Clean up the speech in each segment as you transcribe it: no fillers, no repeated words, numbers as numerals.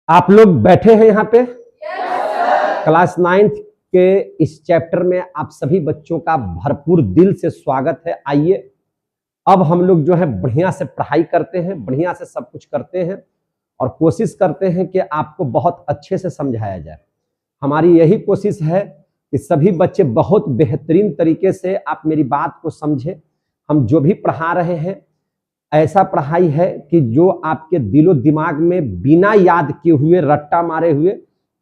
आप लोग बैठे हैं यहाँ पे? क्लास 9th के इस चैप्टर में आप सभी बच्चों का भरपूर दिल से स्वागत है। आइए अब हम लोग जो है बढ़िया से पढ़ाई करते हैं, बढ़िया से सब कुछ करते हैं और कोशिश करते हैं कि आपको बहुत अच्छे से समझाया जाए। हमारी यही कोशिश है कि सभी बच्चे बहुत बेहतरीन तरीके से आप मेरी बात को समझें। हम जो भी पढ़ा रहे हैं ऐसा पढ़ाई है कि जो आपके दिलो दिमाग में बिना याद किए हुए, रट्टा मारे हुए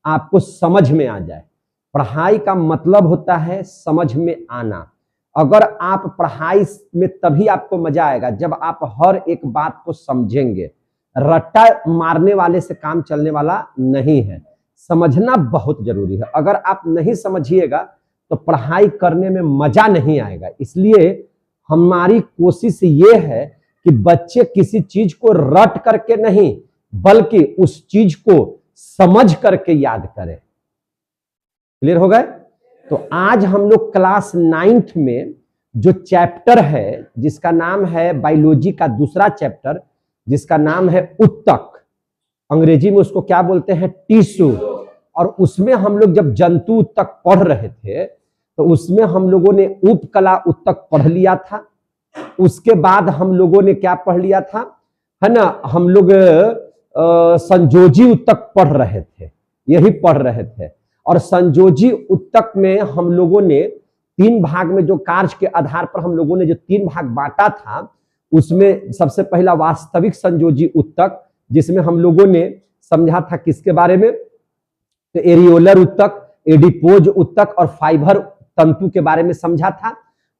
आपको समझ में आ जाए। पढ़ाई का मतलब होता है समझ में आना। अगर आप पढ़ाई में तभी आपको मजा आएगा जब आप हर एक बात को समझेंगे। रट्टा मारने वाले से काम चलने वाला नहीं है। समझना बहुत जरूरी है। अगर आप नहीं समझिएगा तो पढ़ाई करने में मजा नहीं आएगा। इसलिए हमारी कोशिश ये है कि बच्चे किसी चीज को रट करके नहीं बल्कि उस चीज को समझ करके याद करें। क्लियर हो गए? तो आज हम लोग क्लास 9th में जो चैप्टर है जिसका नाम है बायोलॉजी का दूसरा चैप्टर जिसका नाम है उत्तक, अंग्रेजी में उसको क्या बोलते हैं? टिश्यू। और उसमें हम लोग जब जंतु उत्तक पढ़ रहे थे तो उसमें हम लोगों ने उपकला उत्तक पढ़ लिया था। उसके बाद हम लोगों ने क्या पढ़ लिया था, है ना, हम लोग संयोजी उत्तक पढ़ रहे थे, यही पढ़ रहे थे। और संयोजी उत्तक में हम लोगों ने 3 भाग में जो कार्य के आधार पर हम लोगों ने जो 3 भाग बांटा था उसमें सबसे पहला वास्तविक संयोजी उत्तक जिसमें हम लोगों ने समझा था किसके बारे में, तो एरियोलर उत्तक, एडिपोज उत्तक और फाइबर तंतु के बारे में समझा था।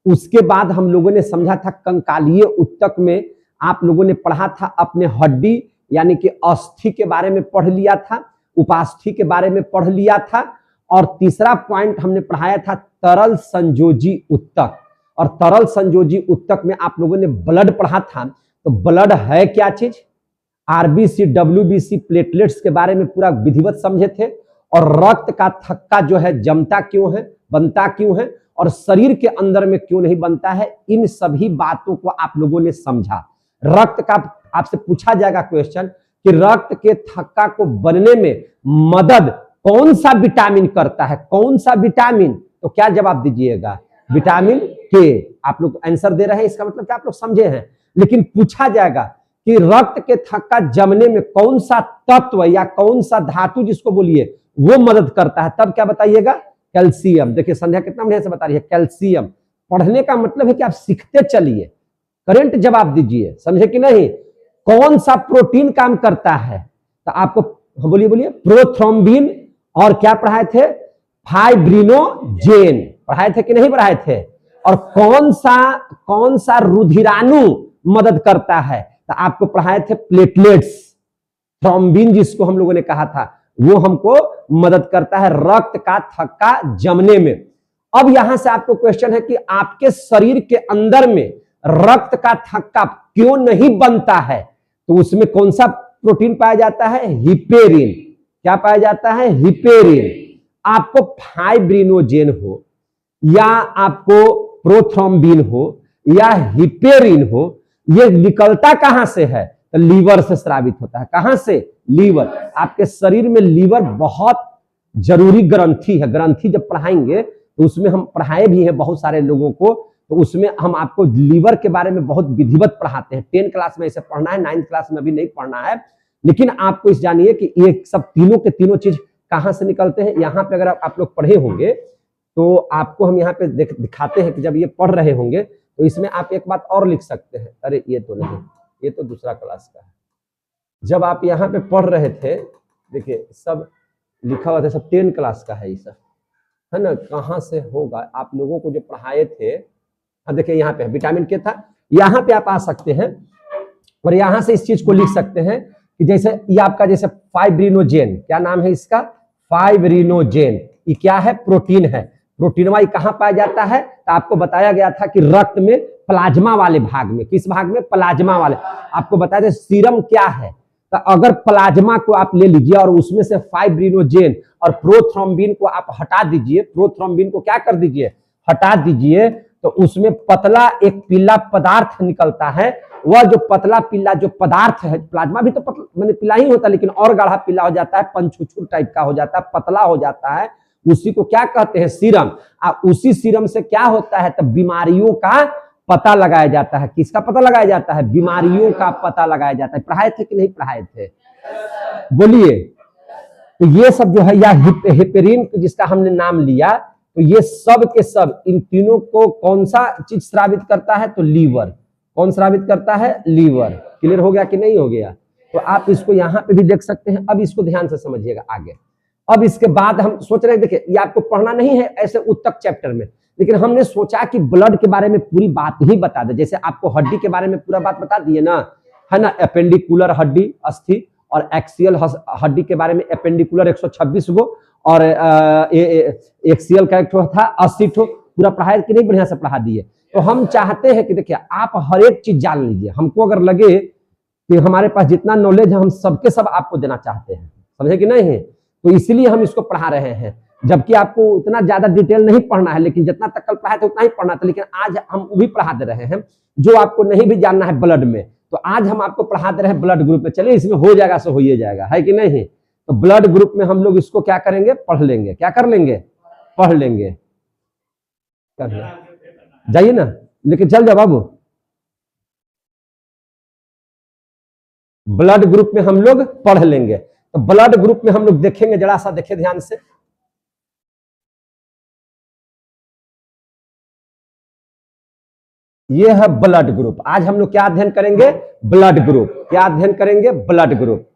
उसके बाद हम लोगों ने समझा था कंकालीय उत्तक में आप लोगों ने पढ़ा था अपने हड्डी यानी कि अस्थि के बारे में पढ़ लिया था, उपास्थि के बारे में पढ़ लिया था। और तीसरा पॉइंट हमने पढ़ाया था तरल संयोजी उत्तक। और तरल संयोजी उत्तक में आप लोगों ने ब्लड पढ़ा था। तो ब्लड है क्या चीज? आरबीसी, डब्ल्यूबीसी, प्लेटलेट्स के बारे में पूरा विधिवत समझे थे। और रक्त का थक्का जो है जमता क्यों है, बनता क्यों है और शरीर के अंदर में क्यों नहीं बनता है, इन सभी बातों को आप लोगों ने समझा। रक्त का आपसे पूछा जाएगा क्वेश्चन कि रक्त के थक्का को बनने में मदद कौन सा विटामिन करता है, कौन सा विटामिन? तो क्या जवाब दीजिएगा? विटामिन के। आप लोग आंसर दे रहे हैं, इसका मतलब क्या आप लोग समझे हैं। लेकिन पूछा जाएगा कि रक्त के थक्का जमने में कौन सा तत्व या कौन सा धातु जिसको बोलिए वो मदद करता है, तब क्या बताइएगा? कैल्शियम। देखिए संध्या कितना बढ़िया से बता रही है, कैल्शियम। पढ़ने का मतलब है कि आप सीखते चलिए, करंट जवाब दीजिए, समझे कि नहीं। कौन सा प्रोटीन काम करता है? तो आपको बोलिए बोलिए, प्रोथ्रोम्बिन और क्या पढ़ाए थे? फाइब्रिनोजेन पढ़ाए थे कि नहीं पढ़ाए थे? और कौन सा रुधिराणु मदद करता है? तो आपको पढ़ाए थे प्लेटलेट्स। थ्रोम्बिन जिसको हम लोगों ने कहा था वो हमको मदद करता है रक्त का थक्का जमने में। अब यहां से आपको क्वेश्चन है कि आपके शरीर के अंदर में रक्त का थक्का क्यों नहीं बनता है? तो उसमें कौन सा प्रोटीन पाया जाता है? हिपेरिन। क्या पाया जाता है? हिपेरिन। आपको फाइब्रिनोजेन हो या आपको प्रोथ्रोम्बिन हो या हिपेरिन हो, ये निकलता कहां से है? तो लीवर से स्रावित होता है। कहां से? लीवर। आपके शरीर में लीवर बहुत जरूरी ग्रंथि है। ग्रंथि जब पढ़ाएंगे तो उसमें हम पढ़ाए भी हैं बहुत सारे लोगों को, तो उसमें हम आपको लीवर के बारे में बहुत विधिवत पढ़ाते हैं। 10 क्लास में इसे पढ़ना है, 9th क्लास में अभी नहीं पढ़ना है। लेकिन आपको इस जानिए कि ये सब तीनों के तीनों चीज कहां से निकलते हैं। यहाँ पे अगर आप लोग पढ़े होंगे तो आपको हम यहाँ पे दिखाते हैं कि जब ये पढ़ रहे होंगे तो इसमें आप एक बात और लिख सकते हैं। अरे ये तो नहीं, ये तो दूसरा क्लास का है। जब आप यहाँ पे पढ़ रहे थे, देखिए सब लिखा हुआ था, सब 10 क्लास का है ये सब, है ना। कहाँ से होगा? आप लोगों को जो पढ़ाए थे, हाँ देखिए यहाँ पे विटामिन के था। यहाँ पे आप आ सकते हैं और यहाँ से इस चीज को लिख सकते हैं कि जैसे ये आपका जैसे फाइब्रिनोजेन, क्या नाम है इसका? फाइब्रिनोजेन। ये क्या है? प्रोटीन है। प्रोटीन वाई कहाँ पाया जाता है? तो आपको बताया गया था कि रक्त में प्लाज्मा वाले भाग में। किस भाग में? प्लाज्मा वाले। आपको बताया था सीरम क्या है। तो अगर प्लाज्मा को आप ले लीजिए और उसमें से फाइब्रिनोजेन और प्रोथ्रोम्बिन को आप हटा दीजिए, प्रोथ्रोम्बिन को क्या कर दीजिए? हटा दीजिए, तो उसमें पतला एक पीला पदार्थ निकलता है। वह जो पतला पीला जो पदार्थ है, प्लाज्मा भी तो पतला पीला ही होता है, लेकिन और गाढ़ा पीला हो जाता है, पंचुछुर टाइप का हो जाता है, पतला हो जाता है, उसी को क्या कहते हैं? सीरम। उसी सीरम से क्या होता है? तब बीमारियों का पता लगाया जाता है। किसका पता लगाया जाता है? बीमारियों का पता लगाया जाता है। पढ़ाए थे कि नहीं पढ़ाए थे? बोलिए। तो ये सब जो है, या हेपेरिन जिसका हमने नाम लिया, तो ये सब के सब इन तीनों को कौन सा चीज स्रावित करता है? तो लीवर। कौन स्रावित करता है? लीवर। क्लियर हो गया कि नहीं हो गया? तो आप इसको यहाँ पे भी देख सकते हैं। अब इसको ध्यान से समझिएगा आगे। अब इसके बाद हम सोच रहे हैं, देखिए ये आपको पढ़ना नहीं है ऐसे उत्तक चैप्टर में, लेकिन हमने सोचा कि ब्लड के बारे में पूरी बात ही बता दे। जैसे आपको हड्डी के बारे में पूरा बात बता दिए ना, है ना? अपेंडिकुलर हड्डी अस्थि, और एक्सियल हड्डी के बारे में अपेंडिकुलर 126 गो, और एक्सियल का एक ठो था 80 ठो। पूरा पढ़ाया कि नहीं? बढ़िया से पढ़ा दिए। तो हम चाहते हैं कि देखिए आप हर एक चीज जान लीजिए। हमको अगर लगे कि हमारे पास जितना नॉलेज है हम सबके सब आपको देना चाहते हैं, समझे कि नहीं? तो इसलिए हम इसको पढ़ा रहे हैं, जबकि आपको उतना ज्यादा डिटेल नहीं पढ़ना है, लेकिन जितना तक कल पढ़ाया था उतना ही पढ़ना था। लेकिन आज हम वो भी पढ़ा दे रहे हैं जो आपको नहीं भी जानना है ब्लड में, तो आज हम आपको पढ़ा दे रहे हैं ब्लड ग्रुप में। चलिए इसमें हो जाएगा सो हो ही जाएगा, है कि नहीं? तो ब्लड ग्रुप में हम लोग इसको क्या करेंगे? पढ़ लेंगे। क्या कर लेंगे? पढ़ लेंगे। जाइए ना, लेकिन चल जाओ बाबू। ब्लड ग्रुप में हम लोग पढ़ लेंगे। तो ब्लड ग्रुप में हम लोग देखेंगे, जरा सा देखे ध्यान से। ये है ब्लड ग्रुप। आज हम लोग क्या अध्ययन करेंगे? Blood group. क्या अध्ययन करेंगे? Blood group.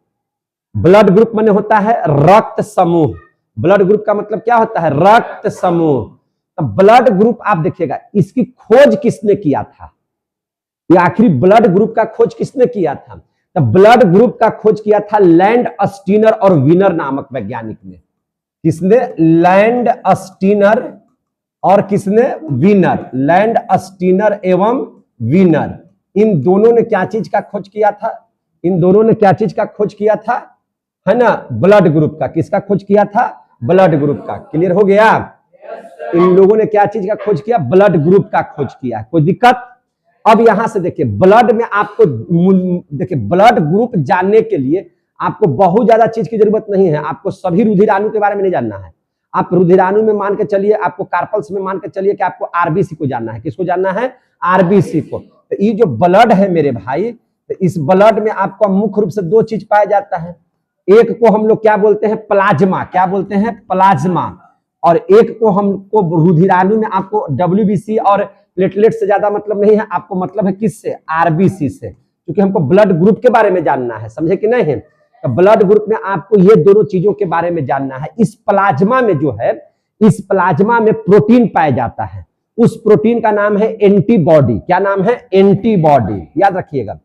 ब्लड ग्रुप माने होता है रक्त समूह। ब्लड ग्रुप का मतलब क्या होता है? रक्त समूह। तो ब्लड ग्रुप आप देखिएगा, इसकी खोज किसने किया था? ये आखिरी ब्लड ग्रुप का खोज किसने किया था? तो ब्लड ग्रुप का खोज किया था लैंड अस्टीनर और विनर नामक वैज्ञानिक ने। किसने? लैंड अस्टीनर और किसने? विनर। लैंड अस्टीनर एवं विनर, इन दोनों ने क्या चीज का खोज किया था? इन दोनों ने क्या चीज का खोज किया था? है ना? ब्लड ग्रुप का। किसका खोज किया था? ब्लड ग्रुप का। क्लियर हो गया? इन लोगों ने क्या चीज का खोज किया? ब्लड ग्रुप का खोज किया। कोई दिक्कत? अब यहां से देखिए, ब्लड में आपको देखिए, ब्लड ग्रुप जानने के लिए आपको बहुत ज्यादा चीज की जरूरत नहीं है। आपको सभी रुधिराणु के बारे में नहीं जानना है। आप रुधिराणु में मान के चलिए, आपको कार्पल्स में मान के चलिए कि आपको आरबीसी को जानना है। किसको जानना है? आरबीसी को। तो ये जो ब्लड है मेरे भाई, तो इस ब्लड में आपको मुख्य रूप से दो चीज पाया जाता है। एक को हम लोग क्या बोलते हैं? प्लाज्मा। क्या बोलते हैं? प्लाज्मा। और एक को हमको रुधिराणु में आपको डब्ल्यूबीसी और प्लेटलेट से ज्यादा मतलब नहीं है, आपको मतलब है किससे? आरबीसी से, क्योंकि हमको ब्लड ग्रुप के बारे में जानना है। समझे कि नहीं? तो ब्लड ग्रुप में आपको ये दोनों चीजों के बारे में जानना है। इस प्लाज्मा में जो है, इस प्लाज्मा में प्रोटीन पाया जाता है। उस प्रोटीन का नाम है एंटीबॉडी। क्या नाम है? एंटीबॉडी। याद रखिएगा,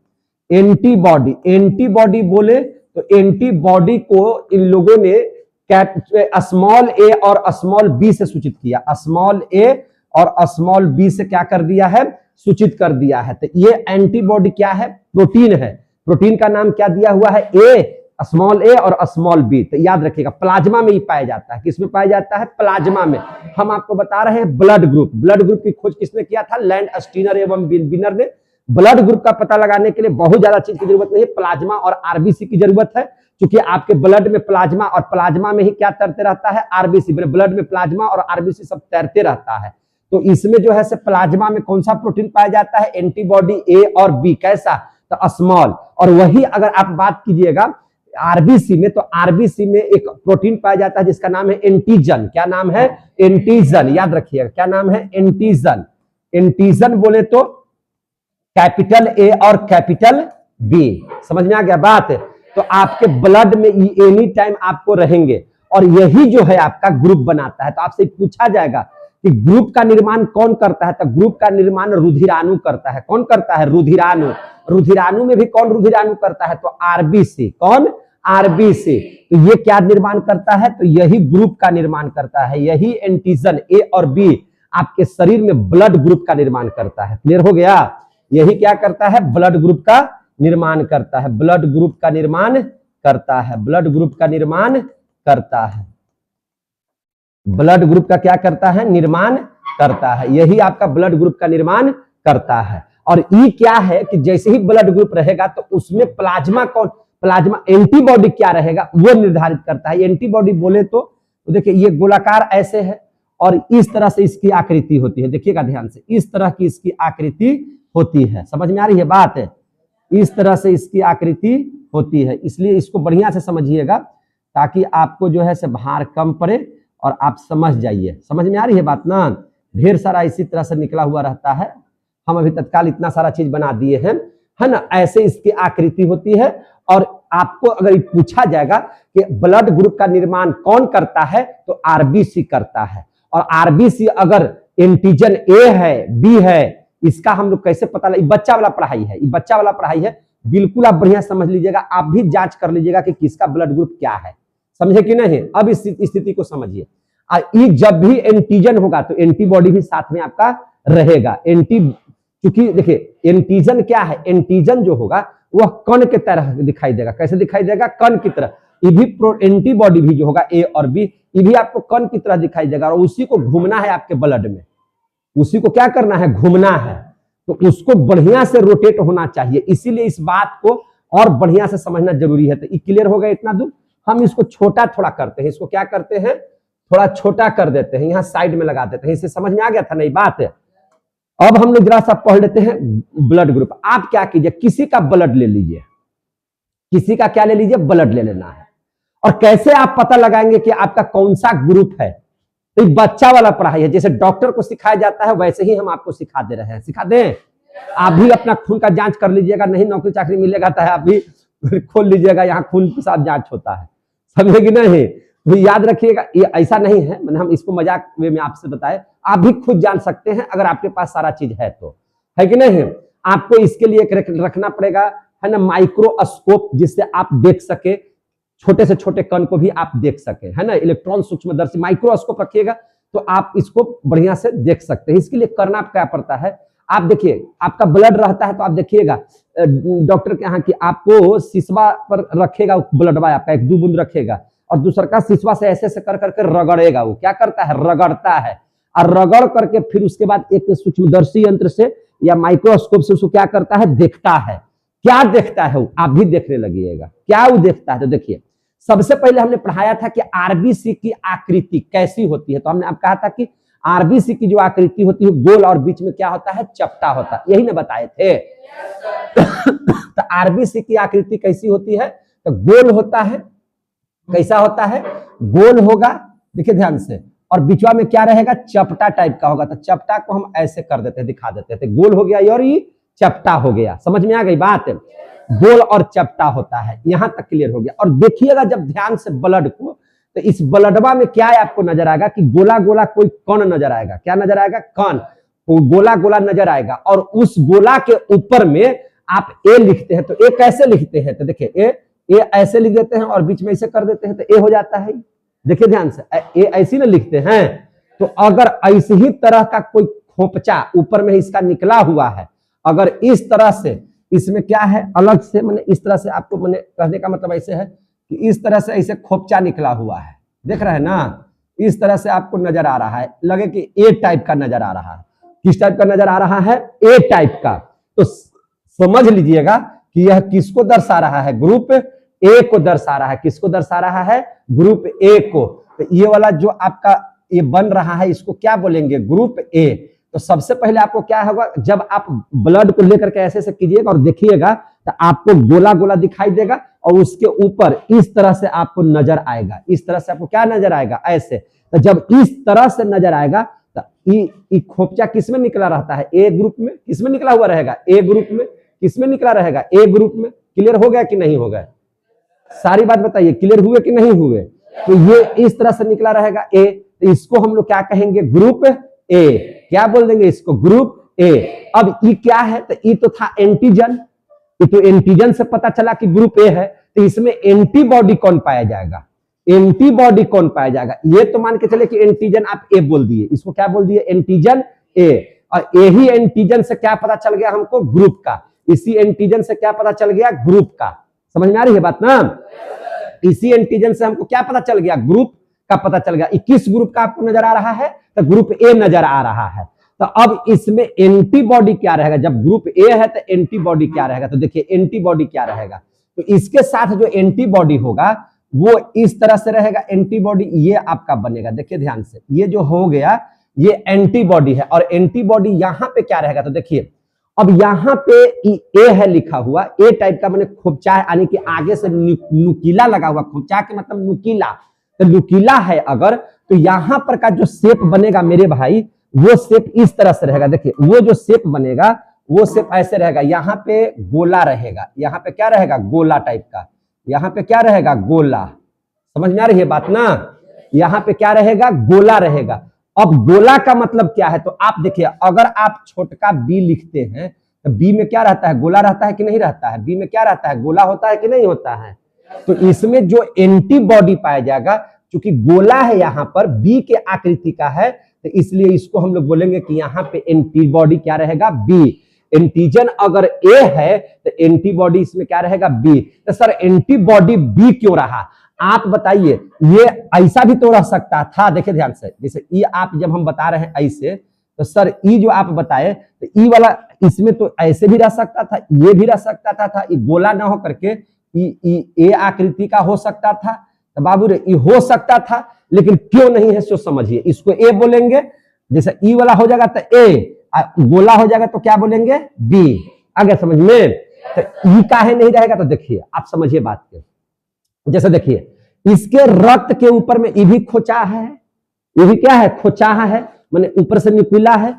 एंटीबॉडी। एंटीबॉडी बोले तो एंटीबॉडी को इन लोगों ने स्मॉल ए और स्मॉल बी से सूचित किया। स्मॉल ए और स्मॉल बी से क्या कर दिया है? सूचित कर दिया है। तो ये एंटीबॉडी क्या है? प्रोटीन है। प्रोटीन का नाम क्या दिया हुआ है? ए, स्मॉल ए और स्मॉल बी। तो याद रखिएगा, प्लाज्मा में ही पाया जाता है। किसमें पाया जाता है? प्लाज्मा में। हम आपको बता रहे हैं ब्लड ग्रुप। ब्लड ग्रुप की खोज किसने किया था? लैंड अस्टीनर एवं विनर ने। ब्लड ग्रुप का पता लगाने के लिए बहुत ज्यादा चीज की जरूरत नहीं है, प्लाज्मा और आरबीसी की जरूरत है, क्योंकि आपके ब्लड में प्लाज्मा और प्लाज्मा में ही क्या तैरते रहता है? आरबीसी। ब्लड में प्लाज्मा और आरबीसी सब तैरते रहता है। तो इसमें जो है से प्लाज्मा में कौन सा प्रोटीन पाया जाता है? एंटीबॉडी ए और बी। कैसा? तो स्मॉल। और वही अगर आप बात कीजिएगा आरबीसी में, तो आरबीसी में एक प्रोटीन पाया जाता है जिसका नाम है एंटीजन। क्या नाम है? एंटीजन। याद रखिएगा, क्या नाम है? एंटीजन। एंटीजन बोले तो कैपिटल ए और कैपिटल बी। समझ में आ गया बात? तो आपके ब्लड में एनी टाइम आपको रहेंगे, और यही जो है आपका ग्रुप बनाता है। तो आपसे पूछा जाएगा कि ग्रुप का निर्माण कौन करता है? तो ग्रुप का निर्माण रुधिराणु करता है। कौन करता है? रुधिराणु। रुधिराणु में भी कौन रुधिराणु करता है? तो आरबीसी। कौन? आरबीसी। तो ये क्या निर्माण करता है? तो यही ग्रुप का निर्माण करता है। यही एंटीजन ए और बी आपके शरीर में ब्लड ग्रुप का निर्माण करता है। क्लियर हो गया? यही क्या करता है? ब्लड ग्रुप का निर्माण करता है। ब्लड ग्रुप का निर्माण करता है। ब्लड ग्रुप का निर्माण करता है। ब्लड ग्रुप का क्या करता है? निर्माण करता है, यही आपका ब्लड ग्रुप का निर्माण करता है। और ई क्या है कि जैसे ही ब्लड ग्रुप रहेगा तो उसमें प्लाज्मा एंटीबॉडी क्या रहेगा वो निर्धारित करता है। एंटीबॉडी बोले तो देखिए ये गोलाकार ऐसे है और इस तरह से इसकी आकृति होती है, देखिएगा ध्यान से, इस तरह की इसकी आकृति होती है, समझ में आ रही है बात है, इस तरह से इसकी आकृति होती है। इसलिए इसको बढ़िया से समझिएगा ताकि आपको जो है से भार कम पड़े और आप समझ जाइए। समझ में आ रही है बात ना, ढेर सारा इसी तरह से निकला हुआ रहता है, हम अभी तत्काल इतना सारा चीज बना दिए हैं, है ना। ऐसे इसकी आकृति होती है और आपको अगर पूछा जाएगा कि ब्लड ग्रुप का निर्माण कौन करता है तो आरबीसी करता है। और आरबीसी अगर एंटीजन ए है, बी है, इसका हम लोग कैसे पता लगे, बच्चा वाला पढ़ाई है, ये बच्चा वाला पढ़ाई है, बिल्कुल आप बढ़िया समझ लीजिएगा, आप भी जांच कर लीजिएगा कि किसका ब्लड ग्रुप क्या है, समझे कि नहीं। अब इस स्थिति को समझिए, जब भी एंटीजन होगा तो एंटीबॉडी भी साथ में आपका रहेगा। क्योंकि देखिए एंटीजन क्या है, एंटीजन जो होगा वह कण के तरह दिखाई देगा, कैसे दिखाई देगा, कण की तरह। ये भी एंटीबॉडी भी जो होगा ए और बी, ये भी आपको कण की तरह दिखाई देगा और उसी को घूमना है आपके ब्लड में, उसी को क्या करना है, घूमना है, तो उसको बढ़िया से रोटेट होना चाहिए। इसीलिए इस बात को और बढ़िया से समझना जरूरी है। तो ये क्लियर हो गया इतना दूर। हम इसको छोटा थोड़ा करते हैं, इसको क्या करते हैं, थोड़ा छोटा कर देते हैं, यहाँ साइड में लगा देते हैं। इसे समझ में आ गया था नई बात है। अब हम लोग जरा सा पढ़ लेते हैं ब्लड ग्रुप। आप क्या कीजिए, किसी का ब्लड ले लीजिए, किसी का क्या ले लीजिए, ब्लड ले लेना है। और कैसे आप पता लगाएंगे कि आपका कौन सा ग्रुप है, तो बच्चा वाला पढ़ाई है, जैसे डॉक्टर को सिखाया जाता है वैसे ही हम आपको सिखा दे रहे हैं। सिखा दें, आप भी अपना खून का जांच कर लीजिएगा, नहीं नौकरी चाकरी मिलेगा तो आप भी खोल लीजिएगा, यहाँ खून के साथ जांच होता है, समझे कि नहीं। तो याद रखिएगा, ये ऐसा नहीं है, मैंने हम इसको मजाक वे में आपसे बताए, आप भी खुद जान सकते हैं अगर आपके पास सारा चीज है तो, है कि नहीं। आपको इसके लिए एक रखना पड़ेगा, है ना, माइक्रोस्कोप, जिससे आप देख सके, छोटे से छोटे कण को भी आप देख सके, है ना। इलेक्ट्रॉन सूक्ष्मदर्शी माइक्रोस्कोप रखिएगा तो आप इसको बढ़िया से देख सकते हैं। इसके लिए करना क्या पड़ता है, आप देखिए आपका ब्लड रहता है तो आप देखिएगा डॉक्टर के यहाँ कि आपको सिसवा पर रखेगा, ब्लड आपका एक दो बूंद रखेगा और दूसरा का सिसवा से ऐसे से कर करके रगड़ेगा। वो क्या करता है, रगड़ता है, और रगड़ करके फिर उसके बाद एक सूक्ष्मदर्शी यंत्र से या माइक्रोस्कोप से उसको क्या करता है, देखता है। क्या देखता है वो, आप भी देखने लगिएगा क्या वो देखता है। तो देखिए सबसे पहले हमने पढ़ाया था कि आरबीसी की आकृति कैसी होती है। तो हमने आप कहा था कि आरबीसी की जो आकृति होती है गोल और बीच में क्या होता है, चपटा होता है, यही ना बताए थे। तो आरबीसी की आकृति कैसी होती है, तो गोल होता है। कैसा होता है, गोल होगा, देखिए ध्यान से, और बीचवा में क्या रहेगा, चपटा टाइप का होगा। तो चपटा को हम ऐसे कर देते हैं, दिखा देते थे, गोल हो गया और ये चपटा हो गया। समझ में आ गई बात, गोल और चपटा होता है, यहां तक क्लियर हो गया। और देखिएगा जब ध्यान से ब्लड को, तो इस ब्लडवा में क्या आपको नजर आएगा कि गोला गोला कोई कण नजर आएगा। क्या नजर आएगा, कण, तो गोला गोला नजर आएगा। और उस गोला के ऊपर में आप ए लिखते हैं, तो ए कैसे लिखते हैं, तो देखिए ए ऐसे लिख देते हैं और बीच में ऐसे कर देते हैं तो ए हो जाता है। देखिए ध्यान से, ए ऐसी ना लिखते हैं। तो अगर ऐसे ही तरह का कोई खोपचा ऊपर में इसका निकला हुआ है, अगर इस तरह से इसमें क्या है अलग से, मैंने इस तरह से आपको, मैंने कहने का मतलब ऐसे है कि इस तरह से ऐसे खोपचा निकला हुआ है, देख रहे हैं ना, इस तरह से आपको नजर आ रहा है, लगे कि ए टाइप का नजर आ रहा है। किस टाइप का नजर आ रहा है, ए टाइप का। तो समझ लीजिएगा कि यह किसको दर्शा रहा है, ग्रुप ए को दर्शा रहा है। किसको दर्शा रहा है, ग्रुप ए को। तो ये वाला जो आपका ये बन रहा है इसको क्या बोलेंगे, ग्रुप ए। तो सबसे पहले आपको क्या होगा, जब आप ब्लड को लेकर के ऐसे से कीजिएगा और देखिएगा तो आपको गोला गोला दिखाई देगा और उसके ऊपर इस तरह से आपको नजर आएगा। इस तरह से आपको क्या नजर आएगा, ऐसे। तो जब इस तरह से नजर आएगा तो ये खोपचा किसमें निकला रहता है, ए ग्रुप में। किसमें निकला हुआ रहेगा, ए ग्रुप में। किसमें निकला रहेगा, ए ग्रुप में। क्लियर हो गया कि नहीं हो गया, सारी बात बताइए, क्लियर हुए कि नहीं हुए। तो ये इस तरह से निकला रहेगा ए, तो इसको हम लोग क्या कहेंगे, ग्रुप ए। क्या बोल देंगे इसको, ग्रुप ए। अब ये क्या है, तो ये तो था एंटीजन, ये तो एंटीजन से पता चला कि ग्रुप ए है। तो इसमें एंटीबॉडी कौन पाया जाएगा, एंटीबॉडी कौन पाया जाएगा। ये तो मान के चले कि एंटीजन आप ए बोल दिए, इसको क्या बोल दिए, एंटीजन ए। और यही एंटीजन से क्या पता चल गया हमको, ग्रुप का। इसी एंटीजन से क्या पता चल गया, ग्रुप का। समझ में आ रही है बात ना। इसी एंटीजन से हमको क्या पता चल गया, ग्रुप का पता चल गया। 21 ग्रुप का आपको नजर आ रहा है, तो ग्रुप ए नजर आ रहा है। तो अब इसमें एंटीबॉडी क्या रहेगा, जब ग्रुप ए है तो एंटीबॉडी क्या रहेगा, तो देखिए एंटीबॉडी क्या रहेगा, तो इसके साथ जो एंटीबॉडी होगा वो इस तरह से रहेगा। एंटीबॉडी ये आपका बनेगा, देखिए ध्यान से, ये जो हो गया ये एंटीबॉडी है, और एंटीबॉडी यहां पे क्या रहेगा, तो देखिए अब यहां पे ए है लिखा हुआ, ए टाइप का मैंने खोपचा यानी कि आगे से नुकीला लगा हुआ, खोपचा के मतलब नुकीला, तो नुकीला है अगर, तो यहां पर का जो शेप बनेगा मेरे भाई, वो शेप इस तरह से रहेगा। देखिए वो जो शेप बनेगा वो शेप ऐसे रहेगा, यहाँ पे गोला रहेगा, यहाँ पे क्या रहेगा, गोला टाइप का, यहाँ पे क्या रहेगा, गोला। समझ में आ रही है बात ना, यहाँ पे क्या रहेगा, गोला रहेगा। अब गोला का मतलब क्या है, तो आप देखिए अगर आप छोटका बी लिखते हैं तो बी में क्या रहता है, गोला रहता है कि नहीं रहता है, बी में क्या रहता है, गोला होता है कि नहीं होता है। तो इसमें जो एंटीबॉडी पाया जाएगा, क्योंकि गोला है यहाँ पर, बी के आकृति का है, तो इसलिए इसको हम लोग बोलेंगे कि यहाँ पे एंटीबॉडी क्या रहेगा, बी। एंटीजन अगर ए है तो एंटीबॉडी इसमें क्या रहेगा, बी। तो सर एंटीबॉडी बी क्यों रहा, आप बताइए। ये ऐसा भी तो रह सकता था, देखिए ध्यान से, जैसे ई आप जब हम बता रहे हैं ऐसे, तो सर ई जो आप बताए तो ई वाला इसमें तो ऐसे भी रह सकता था, ये भी रह सकता था, ये गोला ना हो करके ए आकृति का हो सकता था। तो बाबू रे ये हो सकता था, लेकिन क्यों नहीं है सो समझिए, इसको ए बोलेंगे। जैसे ई वाला हो जाएगा तो ए, गोला हो जाएगा तो क्या बोलेंगे, बी। आगे समझ में, तो ई काहे नहीं रहेगा, तो देखिए आप समझिए बात के। जैसे देखिए इसके रक्त के ऊपर में ये भी खोचा है, ये भी क्या है, खोचाहा है, माने ऊपर से नुकीला है।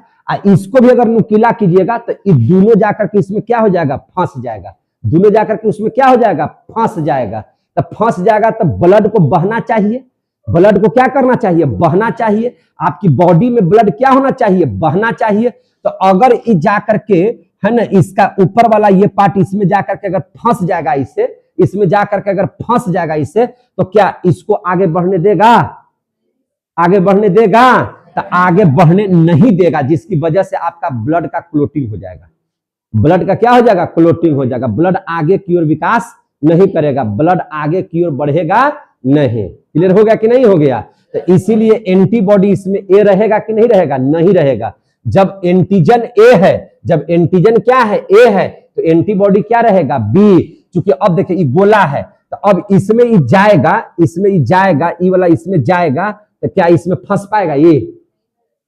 इसको भी अगर नुकीला कीजिएगा तो ये दोनों जाकर के इसमें क्या हो जाएगा, फंस जाएगा, दोनों जाकर के उसमें क्या हो जाएगा, फंस जाएगा। तो फंस जाएगा तो ब्लड को बहना चाहिए, ब्लड को क्या करना चाहिए, बहना चाहिए। आपकी बॉडी में ब्लड क्या होना चाहिए, बहना चाहिए। तो अगर ये जाकर के है ना, इसका ऊपर वाला ये पार्ट इसमें जाकर के अगर फंस जाएगा, इसे इसमें जाकर के अगर फंस जाएगा इसे, तो क्या इसको आगे बढ़ने देगा, आगे बढ़ने देगा, तो आगे बढ़ने नहीं देगा, जिसकी वजह से आपका ब्लड का क्लोटिंग हो जाएगा, ब्लड का क्या हो जाएगा, क्लोटिंग हो जाएगा। ब्लड आगे की ओर विकास नहीं करेगा, ब्लड आगे की ओर बढ़ेगा नहीं। क्लियर हो गया कि नहीं हो गया। तो इसीलिए एंटीबॉडी इसमें ए रहेगा कि नहीं रहेगा, नहीं रहेगा। जब एंटीजन ए है, जब एंटीजन क्या है, ए है, तो एंटीबॉडी क्या रहेगा, बी। क्योंकि अब देखिए ये गोला है, तो अब इसमें ये जाएगा, इसमें ये जाएगा, ये वाला इसमें जाएगा, तो क्या इसमें फंस पाएगा, ये